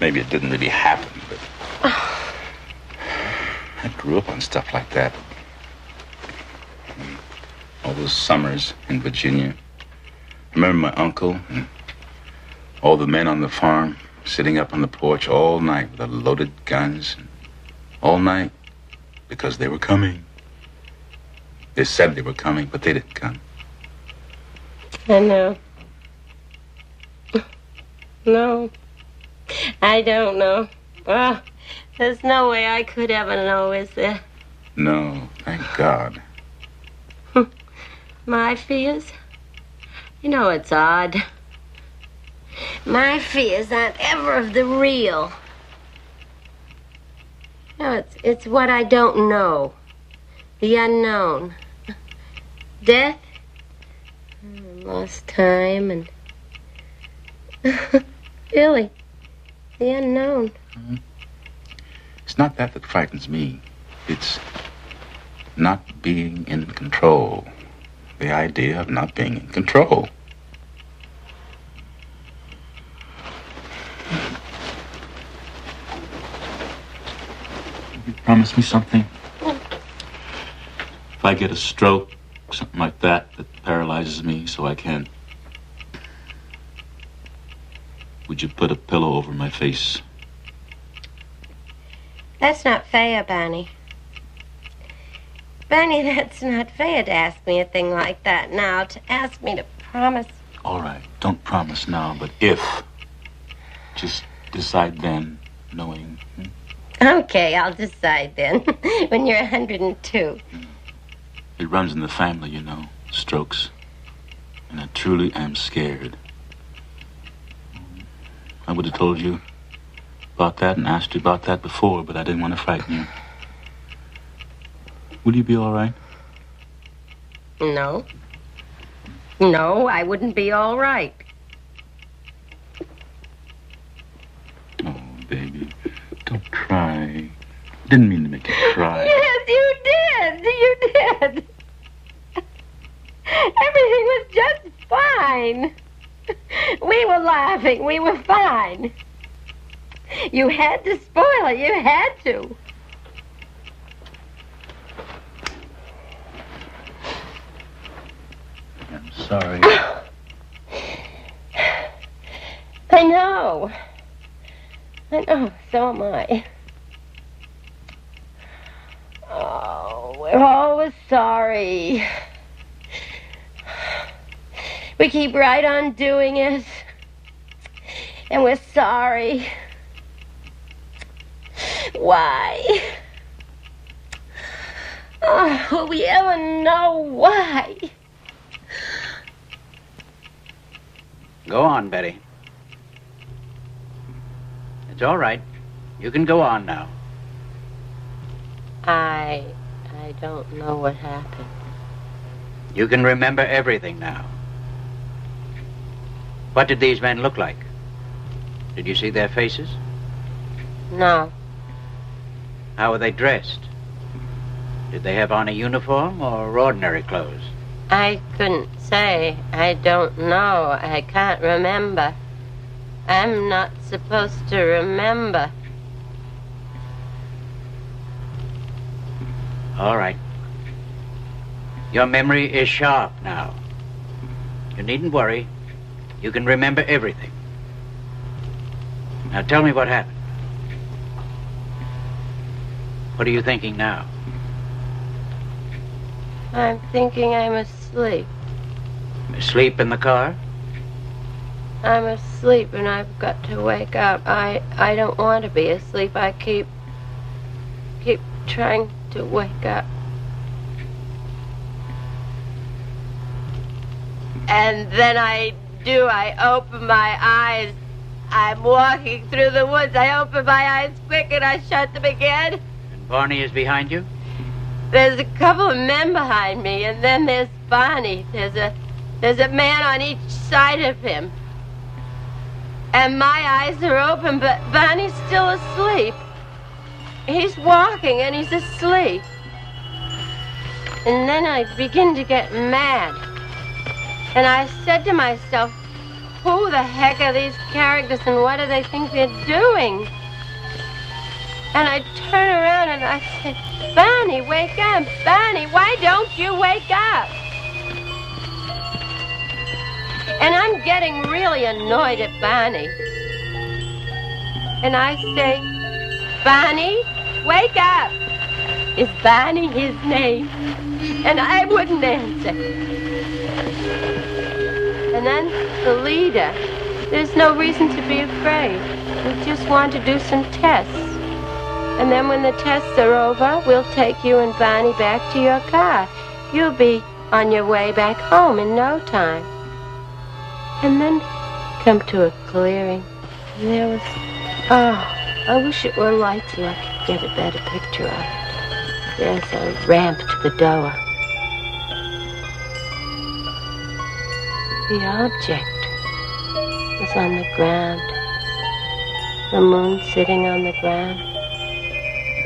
Maybe it didn't really happen, but I grew up on stuff like that. All those summers in Virginia. I remember my uncle and all the men on the farm sitting up on the porch all night with their loaded guns. All night because they were coming. They said they were coming, but they didn't come. I know. No. I don't know. Well, there's no way I could ever know, is there? No, thank God. My fears? You know, it's odd. My fears aren't ever of the real. No, it's what I don't know. The unknown. Death. Lost time and... Really. The unknown. It's not that frightens me. It's not being in control. The idea of not being in control. You promise me something? If I get a stroke, something like that paralyzes me so I can't... Would you put a pillow over my face? That's not fair, Barney. Barney, that's not fair to ask me a thing like that now, to ask me to promise. All right, don't promise now, but if. Just decide then, knowing. Okay, I'll decide then, when you're 102. It runs in the family, you know, strokes. And I truly am scared. I would have told you about that and asked you about that before, but I didn't want to frighten you. Will you be all right? No. No, I wouldn't be all right. Oh, baby, don't cry. I didn't mean to make you cry. Yes, you did. You did. fine. We were laughing. We were fine. You had to spoil it. You had to. I'm sorry. I know. So am I. Oh, we're always sorry. We keep right on doing it. And we're sorry. Why? Oh, will we ever know why? Go on, Betty. It's all right. You can go on now. I don't know what happened. You can remember everything now. What did these men look like? Did you see their faces? No. How were they dressed? Did they have on a uniform or ordinary clothes? I couldn't say. I don't know. I can't remember. I'm not supposed to remember. All right. Your memory is sharp now. You needn't worry. You can remember everything. Now tell me what happened. What are you thinking now? I'm thinking I'm asleep. Asleep in the car? I'm asleep and I've got to wake up. I don't want to be asleep. I keep trying to wake up. And then I open my eyes. I'm walking through the woods. I open my eyes quick and I shut them again. And Barney is behind you? There's a couple of men behind me, and then there's Barney. There's a man on each side of him. And my eyes are open, but Barney's still asleep. He's walking and he's asleep. And then I begin to get mad. And I said to myself, who the heck are these characters and what do they think they're doing? And I turn around and I say, Barney, wake up. Barney, why don't you wake up? And I'm getting really annoyed at Barney. And I say, Barney, wake up. Is Barney his name? And I wouldn't answer. And then the leader, there's no reason to be afraid. We just want to do some tests. And then when the tests are over, we'll take you and Barney back to your car. You'll be on your way back home in no time. And then come to a clearing. And there was, I wish it were lights so I could get a better picture of it. There's a ramp to the door. The object was on the ground. The moon sitting on the ground.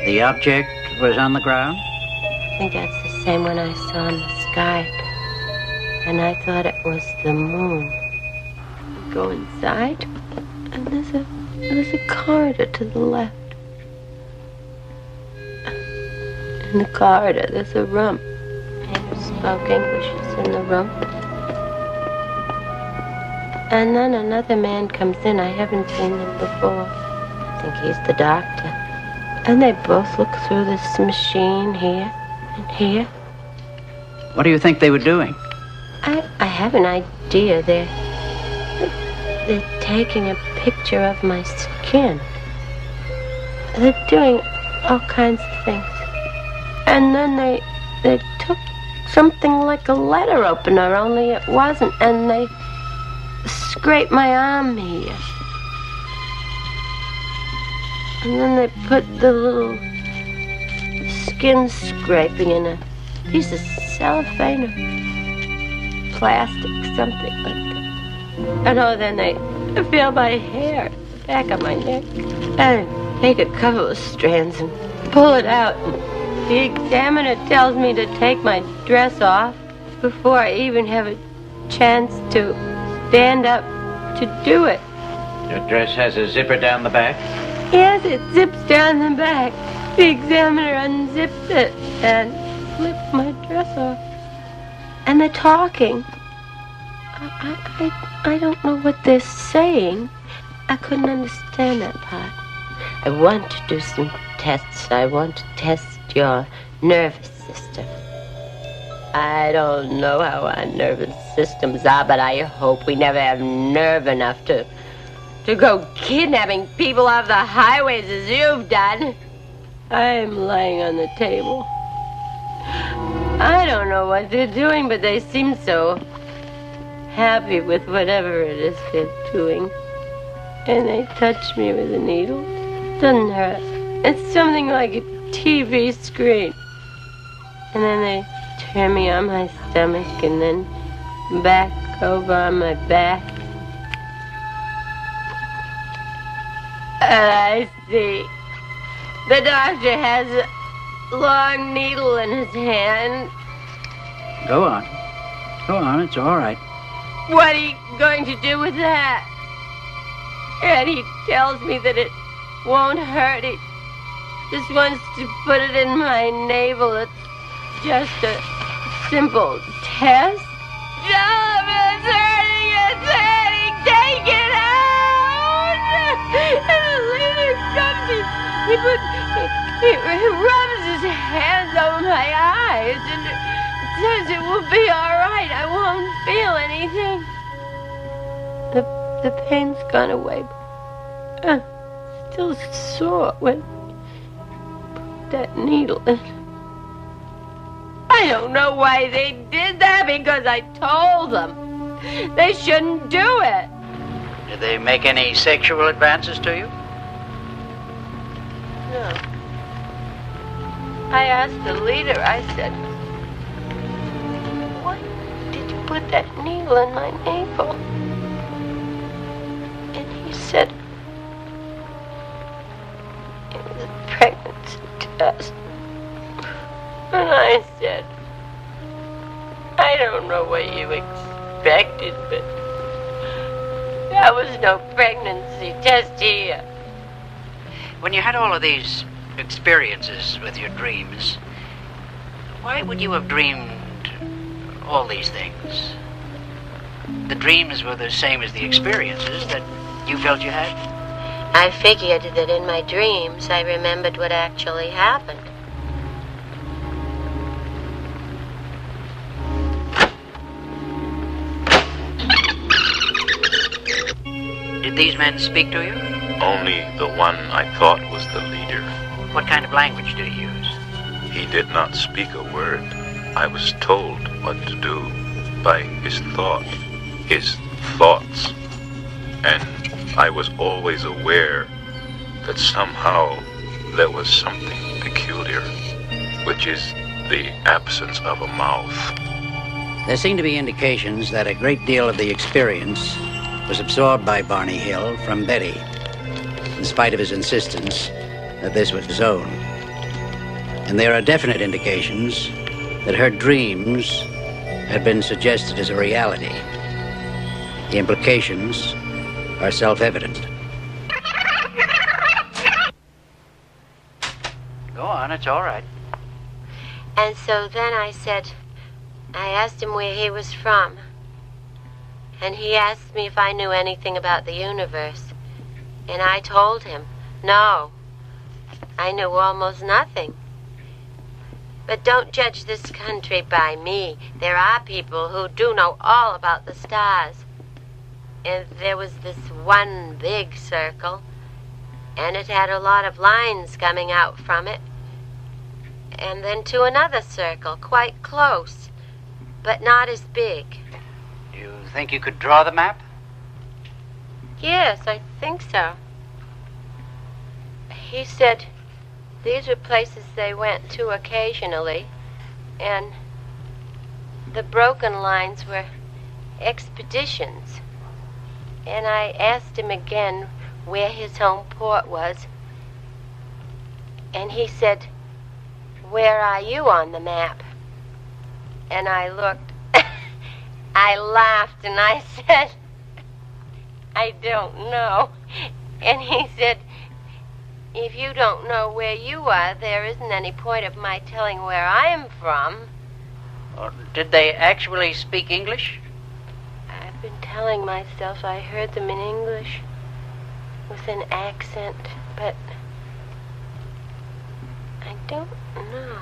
The object was on the ground? I think that's the same one I saw in the sky. And I thought it was the moon. We go inside, and there's a corridor to the left. In the corridor, there's a room. People spoke English in the room. And then another man comes in. I haven't seen him before. I think he's the doctor. And they both look through this machine here and here. What do you think they were doing? I have an idea. They're taking a picture of my skin. They're doing all kinds of things. And then they took something like a letter opener, only it wasn't, and they scraped my arm here. And then they put the little skin scraping in a piece of cellophane or plastic, something like that. And then they feel my hair back on my neck and take a couple of strands and pull it out. And the examiner tells me to take my dress off before I even have a chance to stand up to do it. Your dress has a zipper down the back? Yes, it zips down the back. The examiner unzipped it and flipped my dress off. And they're talking. I don't know what they're saying. I couldn't understand that part. I want to do some tests. I want to test your nervous system. I don't know how our nervous systems are, but I hope we never have nerve enough to go kidnapping people off the highways as you've done. I'm lying on the table. I don't know what they're doing, but they seem so happy with whatever it is they're doing. And they touch me with a needle. Doesn't hurt. It's something like a TV screen. And then they turn me on my stomach and then back over on my back. And I see the doctor has a long needle in his hand. Go on. Go on, it's all right. What are you going to do with that? And he tells me that it won't hurt. He just wants to put it in my navel. It's just a simple test. Stop, it's hurting, take it out! And the leader comes, he rubs his hands over my eyes and says it will be all right. I won't feel anything. The pain's gone away. Still sore when put that needle in. I don't know why they did that, because I told them they shouldn't do it. Did they make any sexual advances to you? No. I asked the leader, I said, why did you put that needle in my navel? And he said, it was a pregnancy test. And I said, I don't know what you expected, but there was no pregnancy test here. When you had all of these experiences with your dreams, why would you have dreamed all these things? The dreams were the same as the experiences that you felt you had? I figured that in my dreams I remembered what actually happened. Did these men speak to you? Only the one I thought was the leader. What kind of language do you use? He did not speak a word. I was told what to do by his thought, his thoughts. And I was always aware that somehow there was something peculiar, which is the absence of a mouth. There seem to be indications that a great deal of the experience was absorbed by Barney Hill from Betty, in spite of his insistence that this was his own. And there are definite indications that her dreams had been suggested as a reality. The implications are self-evident. Go on, it's all right. And so then I asked him where he was from. And he asked me if I knew anything about the universe. And I told him, no, I knew almost nothing. But don't judge this country by me. There are people who do know all about the stars. And there was this one big circle, and it had a lot of lines coming out from it. And then to another circle, quite close, but not as big. You think you could draw the map? Yes, I think so. He said these were places they went to occasionally, and the broken lines were expeditions. And I asked him again where his home port was, and he said, where are you on the map? And I looked. I laughed and I said, I don't know. And he said, if you don't know where you are, there isn't any point of my telling where I'm from. Or did they actually speak English? I've been telling myself I heard them in English with an accent, but I don't know.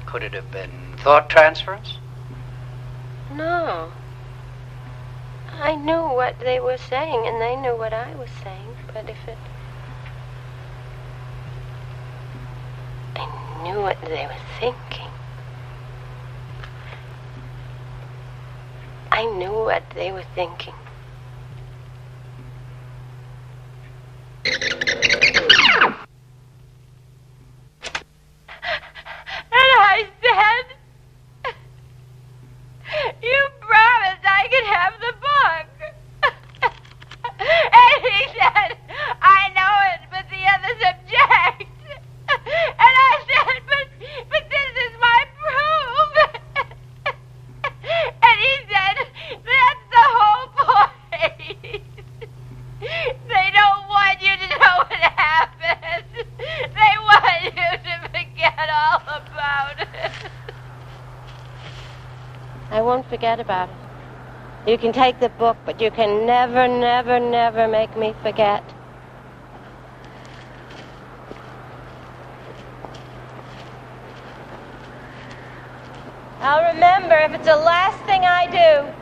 Could it have been thought transference? No. I knew what they were saying, and they knew what I was saying, but if it... I knew what they were thinking. I knew what they were thinking. And I said, you promised I could have the book. And he said, I know it, but the others object. And I said, but this is my proof. And he said, that's the whole point. They don't want you to know what happened. They want you to forget all about it. I won't forget about it. You can take the book, but you can never, never, never make me forget. I'll remember if it's the last thing I do.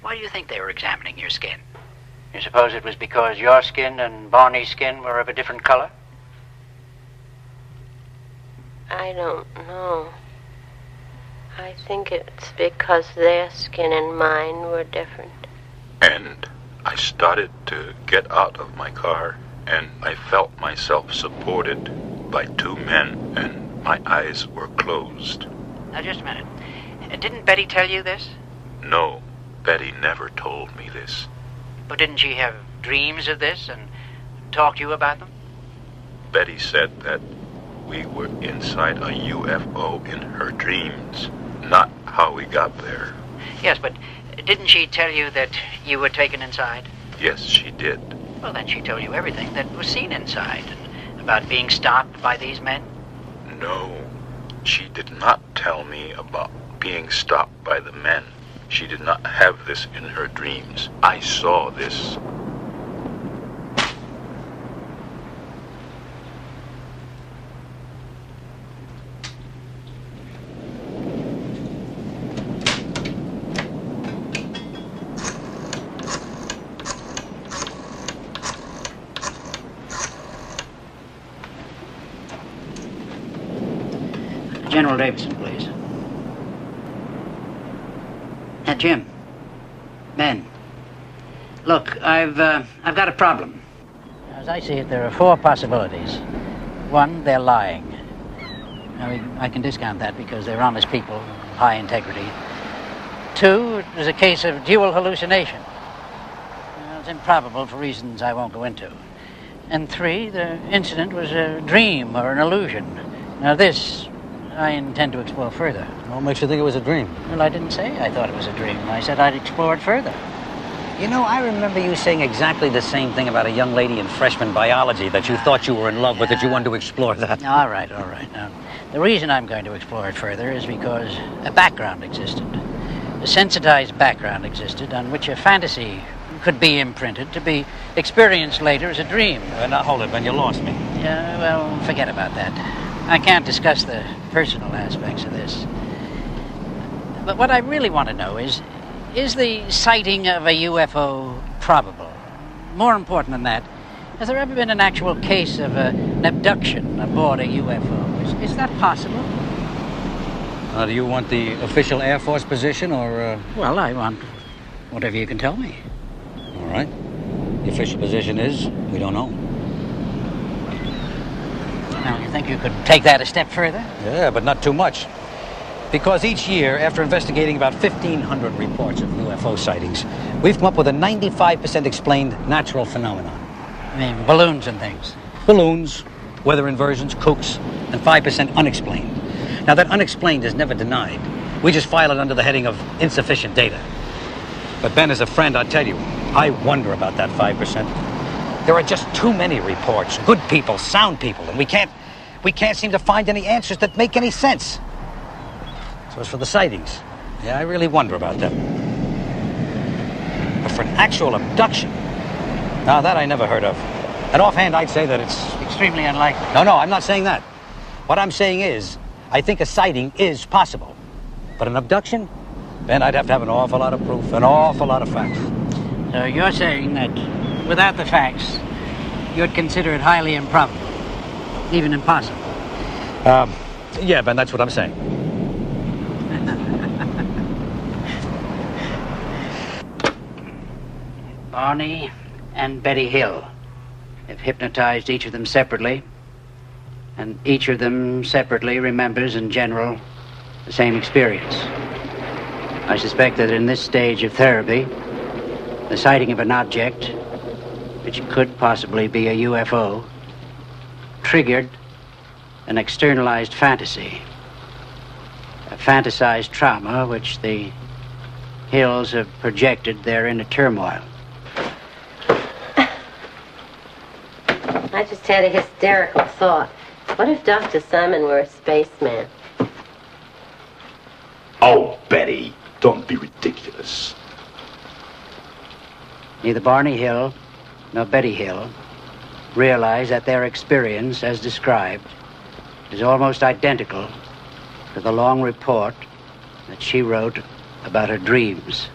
Why do you think they were examining your skin? You suppose it was because your skin and Barney's skin were of a different color? I don't know. I think it's because their skin and mine were different. And I started to get out of my car, and I felt myself supported by two men, and my eyes were closed. Now, just a minute. Didn't Betty tell you this? No, Betty never told me this. But didn't she have dreams of this and talk to you about them? Betty said that we were inside a UFO in her dreams, not how we got there. Yes, but didn't she tell you that you were taken inside? Yes, she did. Well, then she told you everything that was seen inside, about being stopped by these men? No, she did not tell me about being stopped by the men. She did not have this in her dreams. I saw this. General Davidson, please. Jim. Ben. Look, I've got a problem. As I see it, there are four possibilities. One, they're lying. Now, I can discount that because they're honest people, high integrity. Two, it was a case of dual hallucination. It's improbable for reasons I won't go into. And three, the incident was a dream or an illusion. Now, this I intend to explore further. What makes you think it was a dream? Well, I didn't say I thought it was a dream. I said I'd explore it further. You know, I remember you saying exactly the same thing about a young lady in freshman biology, that you thought you were in love with, that you wanted to explore that. All right. Now, the reason I'm going to explore it further is because a background existed. A sensitized background existed on which a fantasy could be imprinted to be experienced later as a dream. Now, hold it, Ben, you lost me. Yeah, well, forget about that. I can't discuss the personal aspects of this. But what I really want to know is the sighting of a UFO probable? More important than that, has there ever been an actual case of an abduction aboard a UFO? Is that possible? Do you want the official Air Force position, or... Well, I want whatever you can tell me. All right. The official position is, we don't know. Now, you think you could take that a step further? Yeah, but not too much. Because each year, after investigating about 1,500 reports of UFO sightings, we've come up with a 95% explained natural phenomenon. I mean, balloons and things. Balloons, weather inversions, kooks, and 5% unexplained. Now, that unexplained is never denied. We just file it under the heading of insufficient data. But Ben, as a friend, I'll tell you, I wonder about that 5%. There are just too many reports, good people, sound people, and we can't seem to find any answers that make any sense. So as for the sightings, yeah, I really wonder about them. But for an actual abduction, now that I never heard of. And offhand, I'd say that it's Extremely unlikely. No, I'm not saying that. What I'm saying is, I think a sighting is possible. But an abduction? Ben, I'd have to have an awful lot of proof, an awful lot of facts. So you're saying that without the facts, you'd consider it highly improbable, even impossible? Yeah, Ben, that's what I'm saying. Barney and Betty Hill have hypnotized each of them separately, and each of them separately remembers in general the same experience. I suspect that in this stage of therapy, the sighting of an object, which could possibly be a UFO, triggered an externalized fantasy, a fantasized trauma which the Hills have projected their inner turmoil. I just had a hysterical thought. What if Dr. Simon were a spaceman? Oh, Betty, don't be ridiculous. Neither Barney Hill nor Betty Hill realize that their experience, as described, is almost identical to the long report that she wrote about her dreams.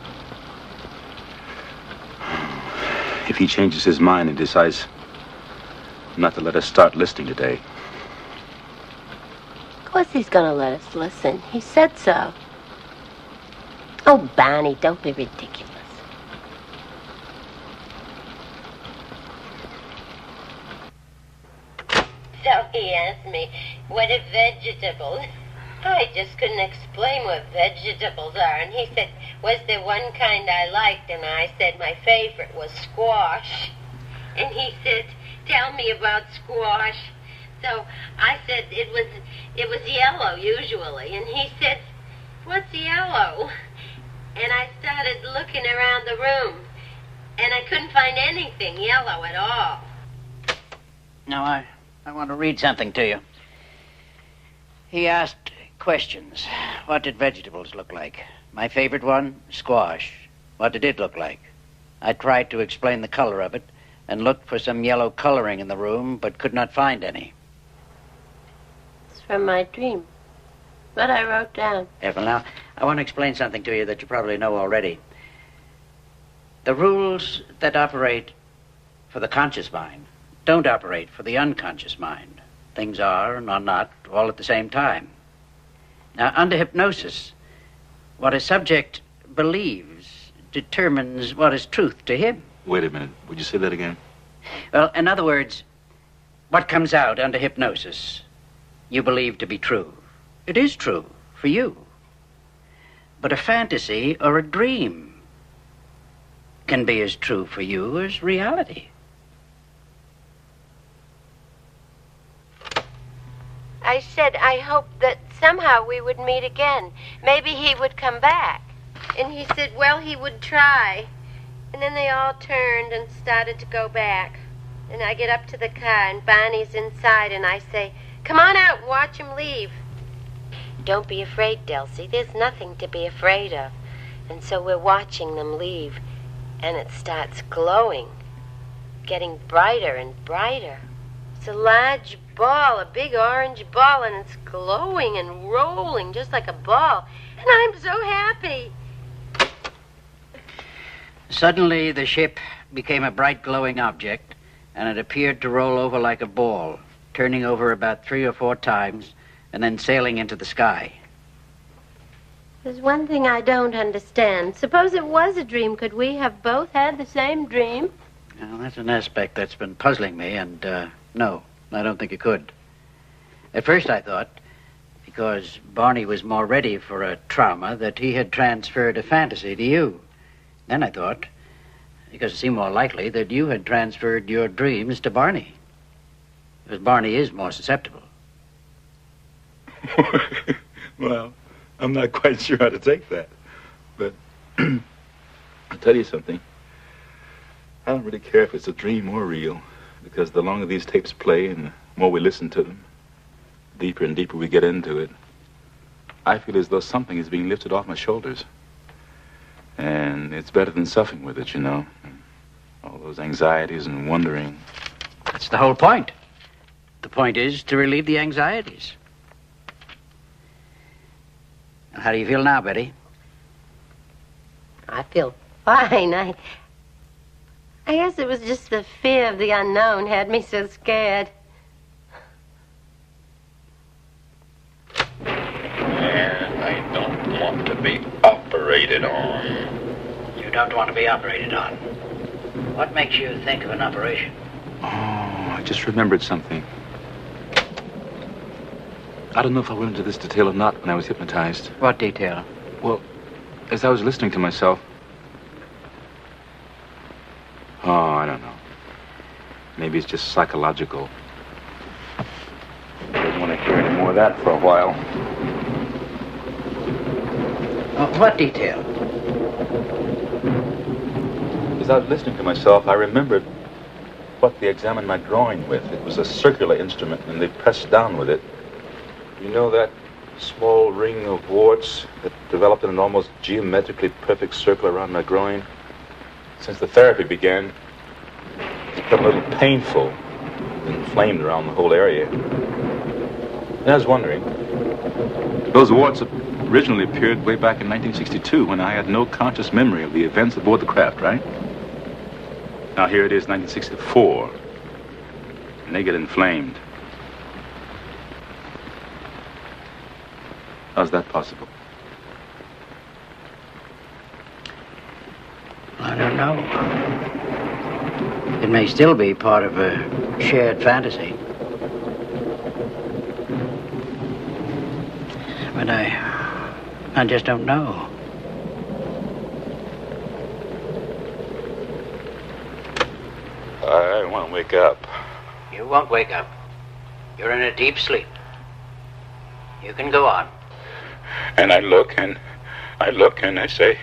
If he changes his mind and decides not to let us start listening today. Of course he's gonna let us listen. He said so. Oh, Barney, don't be ridiculous. So he asked me, what are vegetables? I just couldn't explain what vegetables are. And he said, was there one kind I liked? And I said my favorite was squash. And he said, tell me about squash. So I said it was yellow usually. And he said, what's yellow? And I started looking around the room. And I couldn't find anything yellow at all. Now, I want to read something to you. He asked questions. What did vegetables look like? My favorite one, squash. What did it look like? I tried to explain the color of it and looked for some yellow coloring in the room, but could not find any. It's from my dream. What I wrote down. Yeah, well, now, I want to explain something to you that you probably know already. The rules that operate for the conscious mind don't operate for the unconscious mind. Things are and are not all at the same time. Now, under hypnosis, what a subject believes determines what is truth to him. Wait a minute. Would you say that again? Well, in other words, what comes out under hypnosis, you believe to be true. It is true for you. But a fantasy or a dream can be as true for you as reality. I said I hoped that somehow we would meet again. Maybe he would come back. And he said, well, he would try. And then they all turned and started to go back. And I get up to the car, and Barney's inside, and I say, come on out and watch him leave. Don't be afraid, Delcy. There's nothing to be afraid of. And so we're watching them leave, and it starts glowing, getting brighter and brighter. It's a large ball, a big orange ball, and it's glowing and rolling just like a ball. And I'm so happy. Suddenly, the ship became a bright glowing object, and it appeared to roll over like a ball, turning over about 3 or 4 times, and then sailing into the sky. There's one thing I don't understand. Suppose it was a dream. Could we have both had the same dream? Well, that's an aspect that's been puzzling me, and no, I don't think it could. At first I thought, because because Barney was more ready for a trauma that he had transferred a fantasy to you. Then I thought, because it seemed more likely that you had transferred your dreams to Barney. Because Barney is more susceptible. Well, I'm not quite sure how to take that. But I'll tell you something. I don't really care if it's a dream or real, because the longer these tapes play and the more we listen to them, deeper and deeper we get into it, I feel as though something is being lifted off my shoulders. And it's better than suffering with it, you know. All those anxieties and wondering. That's the whole point. The point is to relieve the anxieties. How do you feel now, Betty? I feel fine. I guess it was just the fear of the unknown had me so scared. And I don't want to be operated on. You don't want to be operated on. What makes you think of an operation? Oh, I just remembered something. I don't know if I went into this detail or not when I was hypnotized. What detail? Well, as I was listening to myself... Oh, I don't know. Maybe it's just psychological. I don't want to hear any more of that for a while. What detail? As I was listening to myself, I remembered what they examined my drawing with. It was a circular instrument, and they pressed down with it. You know that small ring of warts that developed in an almost geometrically perfect circle around my groin? Since the therapy began, it's become a little painful and inflamed around the whole area. And I was wondering, those warts originally appeared way back in 1962 when I had no conscious memory of the events aboard the craft, right? Now here it is, 1964, and they get inflamed. How's that possible? I don't know. It may still be part of a shared fantasy. But I just don't know. I want to wake up. You won't wake up. You're in a deep sleep. You can go on. And I look and I say,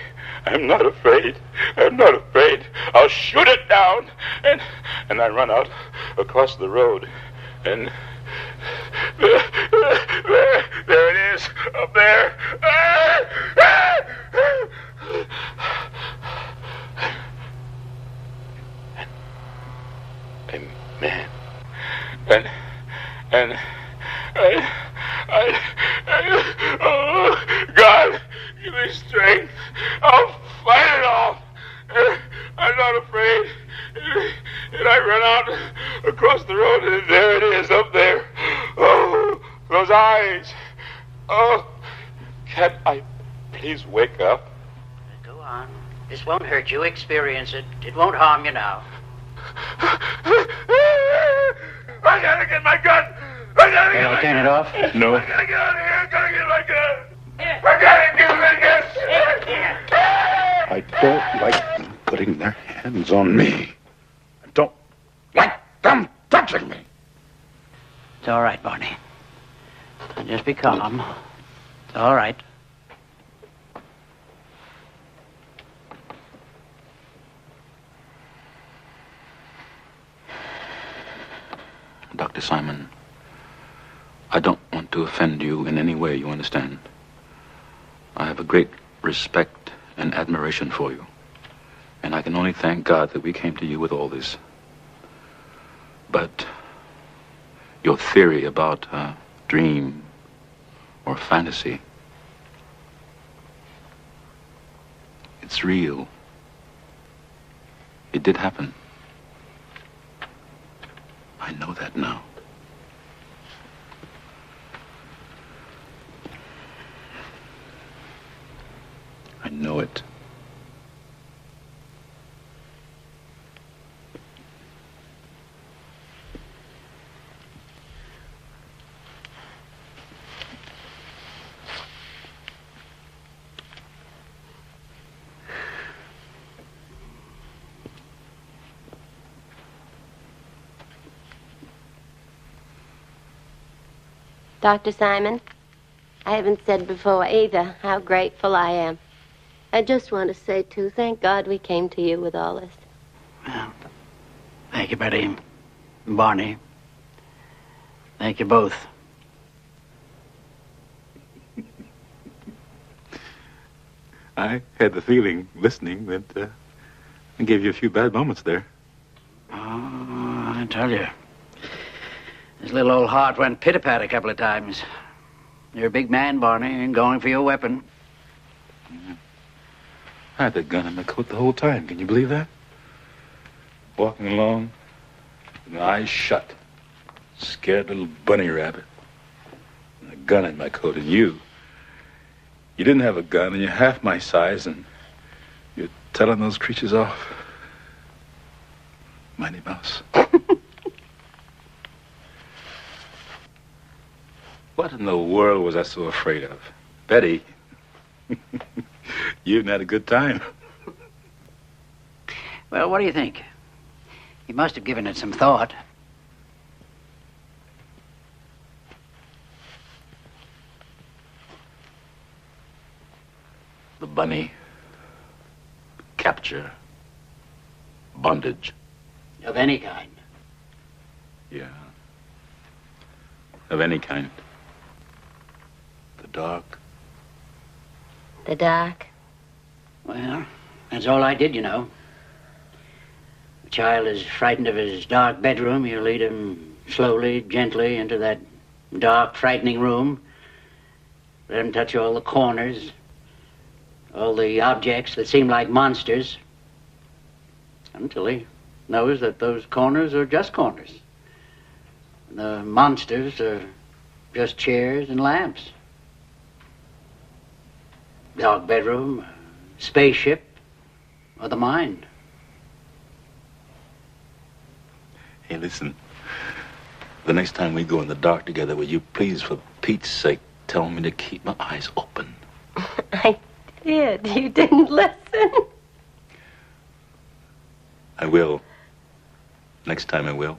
I'm not afraid. I'm not afraid. I'll shoot it down. And I run out across the road. And there it is, up there. And man, and oh, God, give me strength. I'll fight it off. I'm not afraid. And I run out across the road, and there it is, up there. Oh, those eyes. Oh, can't I please wake up? Go on. This won't hurt you. Experience it. It won't harm you now. I gotta get my gun. I gotta get my turn it off? No. I gotta get out of here. I gotta get my gun. I gotta get my gun. I don't like them putting their hands on me. I don't like them touching me. It's all right, Barney. Just be calm. It's all right. Dr. Simon, I don't want to offend you in any way, you understand? I have a great respect and admiration for you, and I can only thank God that we came to you with all this. But your theory about a dream or fantasy, it's real. It did happen. I know that now. I know it. Dr. Simon, I haven't said before either how grateful I am. I just want to say, too, thank God we came to you with all this. Well, thank you, Betty and Barney. Thank you both. I had the feeling, listening, that I gave you a few bad moments there. Oh, I tell you. His little old heart went pit-a-pat a couple of times. You're a big man, Barney, and going for your weapon. Yeah. I had that gun in my coat the whole time. Can you believe that? Walking along, with my eyes shut. Scared little bunny rabbit. And a gun in my coat. And you didn't have a gun, and you're half my size, and you're telling those creatures off. Mighty Mouse. What in the world was I so afraid of? Betty, you haven't had a good time. Well, what do you think? You must have given it some thought. The bunny. Capture. Bondage. Of any kind. Yeah. Of any kind. The dark. The dark. Well, that's all I did, you know. A child is frightened of his dark bedroom. You lead him slowly, gently into that dark, frightening room. Let him touch all the corners, all the objects that seem like monsters, until he knows that those corners are just corners. The monsters are just chairs and lamps. Dark bedroom, spaceship, or the mind. Hey, listen. The next time we go in the dark together, will you please, for Pete's sake, tell me to keep my eyes open? I did. You didn't listen. I will. Next time I will.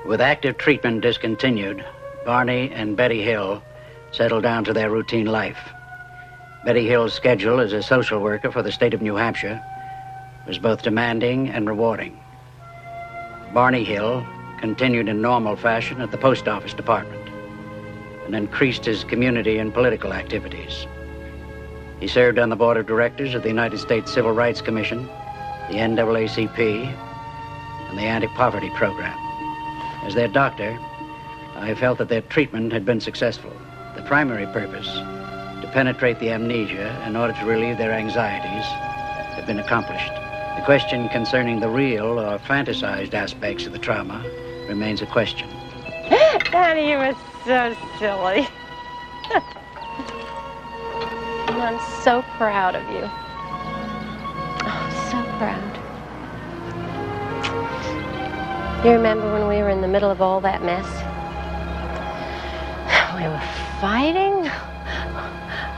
With active treatment discontinued, Barney and Betty Hill settled down to their routine life. Betty Hill's schedule as a social worker for the state of New Hampshire was both demanding and rewarding. Barney Hill continued in normal fashion at the post office department and increased his community and political activities. He served on the board of directors of the United States Civil Rights Commission, the NAACP, and the Anti-Poverty Program. As their doctor, I felt that their treatment had been successful. The primary purpose, to penetrate the amnesia in order to relieve their anxieties, had been accomplished. The question concerning the real or fantasized aspects of the trauma remains a question. Daddy, you were so silly. And I'm so proud of you. Oh, so proud. You remember when we were in the middle of all that mess? We were fighting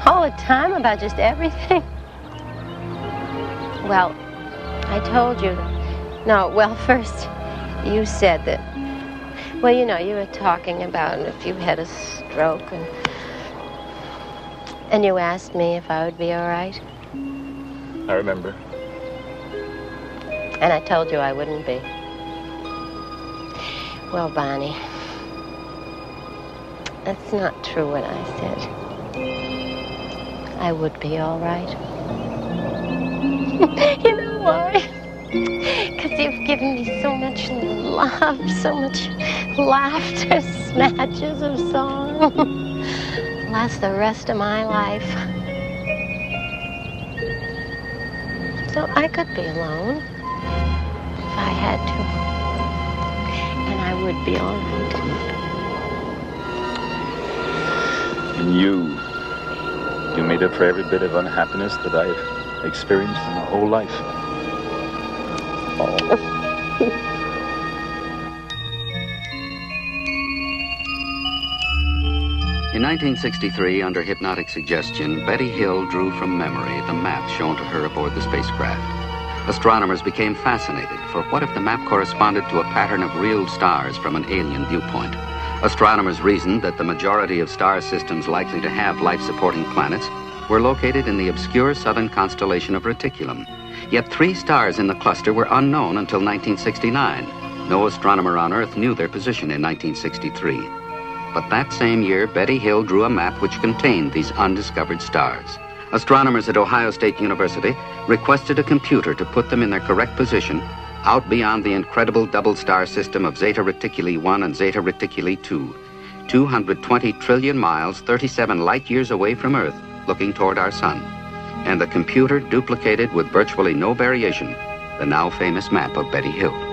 all the time about just everything. Well, I told you. No, well, first, you said that. Well, you know, you were talking about if you had a stroke, and you asked me if I would be all right. I remember. And I told you I wouldn't be. Well, Bonnie, that's not true what I said. I would be all right. You know why? Because you've given me so much love, so much laughter, snatches of song. Last the rest of my life. So I could be alone if I had to. And I would be all right. And you made up for every bit of unhappiness that I've experienced in my whole life. Oh. In 1963, under hypnotic suggestion, Betty Hill drew from memory the map shown to her aboard the spacecraft. Astronomers became fascinated, for what if the map corresponded to a pattern of real stars from an alien viewpoint? Astronomers reasoned that the majority of star systems likely to have life-supporting planets were located in the obscure southern constellation of Reticulum. Yet 3 stars in the cluster were unknown until 1969. No astronomer on Earth knew their position in 1963. But that same year, Betty Hill drew a map which contained these undiscovered stars. Astronomers at Ohio State University requested a computer to put them in their correct position out beyond the incredible double-star system of Zeta Reticuli 1 and Zeta Reticuli 2, 220 trillion miles, 37 light-years away from Earth, looking toward our sun. And the computer duplicated with virtually no variation the now famous map of Betty Hill.